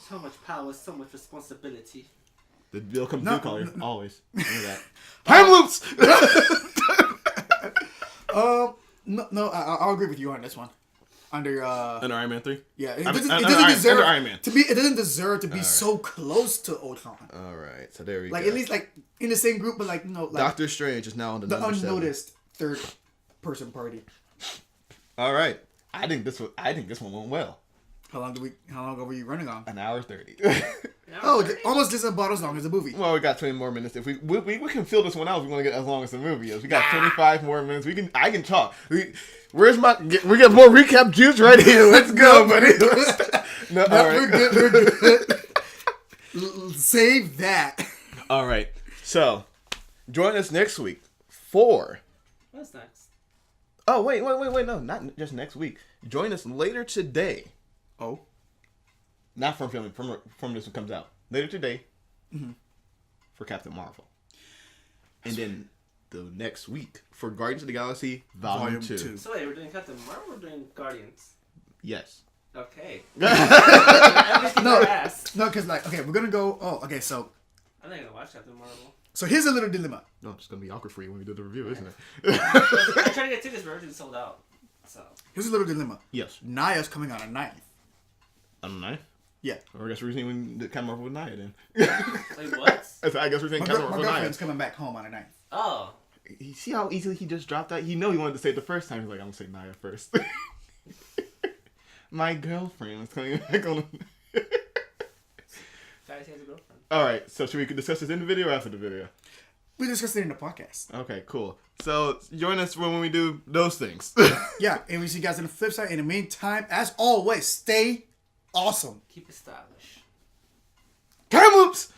So much power, so much responsibility. The bill comes No, due, Collier. no. Always. Remember that. Time loops! No, I'll agree with you on this one. Under Under Iron Man 3? yeah, it I mean, doesn't, under it doesn't deserve under Iron Man. to be. It doesn't deserve to be so close to Ultron. Alright, so there we Like go. at least like in the same group, but like no, like Doctor Strange is now on the the number 7. unnoticed third person party. Alright. I think this one went well. How long were you running on? An hour 30. Oh, almost just about as long as the movie. Well, we got 20 more minutes. If we can fill this one out if we want to get as long as the movie is. We got 25 more minutes. I can talk. We got more recap juice right here. Let's go, buddy. No, all right. We're good. Save that. All right. So, join us next week for... What's next? Oh, wait. No, not just next week. Join us later today. Oh. Not from filming, from this one comes out. Later today for Captain Marvel. And then the next week for Guardians of the Galaxy Volume 2. So wait, we're doing Captain Marvel or we're doing Guardians? Yes. Okay. Everything No, I asked. no, because like okay, we're gonna go. Oh, okay, so I'm not gonna watch Captain Marvel. here's a little dilemma. No, it's going to be awkward for you when we do the review, isn't it? I tried to get tickets, but everything's sold out. So. Here's a little dilemma. Yes. Naya's coming on a 9th. On the 9th? Yeah. Or I guess we're seeing the Captain Marvel with Naya then. Wait, what? I guess we're seeing My Captain Marvel with Naya. girlfriend's coming back home on a 9th. Oh. You see how easily he just dropped that? He wanted to say it the first time. He's like, I'm going to say Naya first. My girlfriend is coming back on. Guys, he has a girlfriend. All right. So should we discuss this in the video or after the video? We discussed it in the podcast. Okay, cool. So join us when we do those things. Yeah, and we see you guys on the flip side. In the meantime, as always, stay awesome. Keep it stylish. Time loops!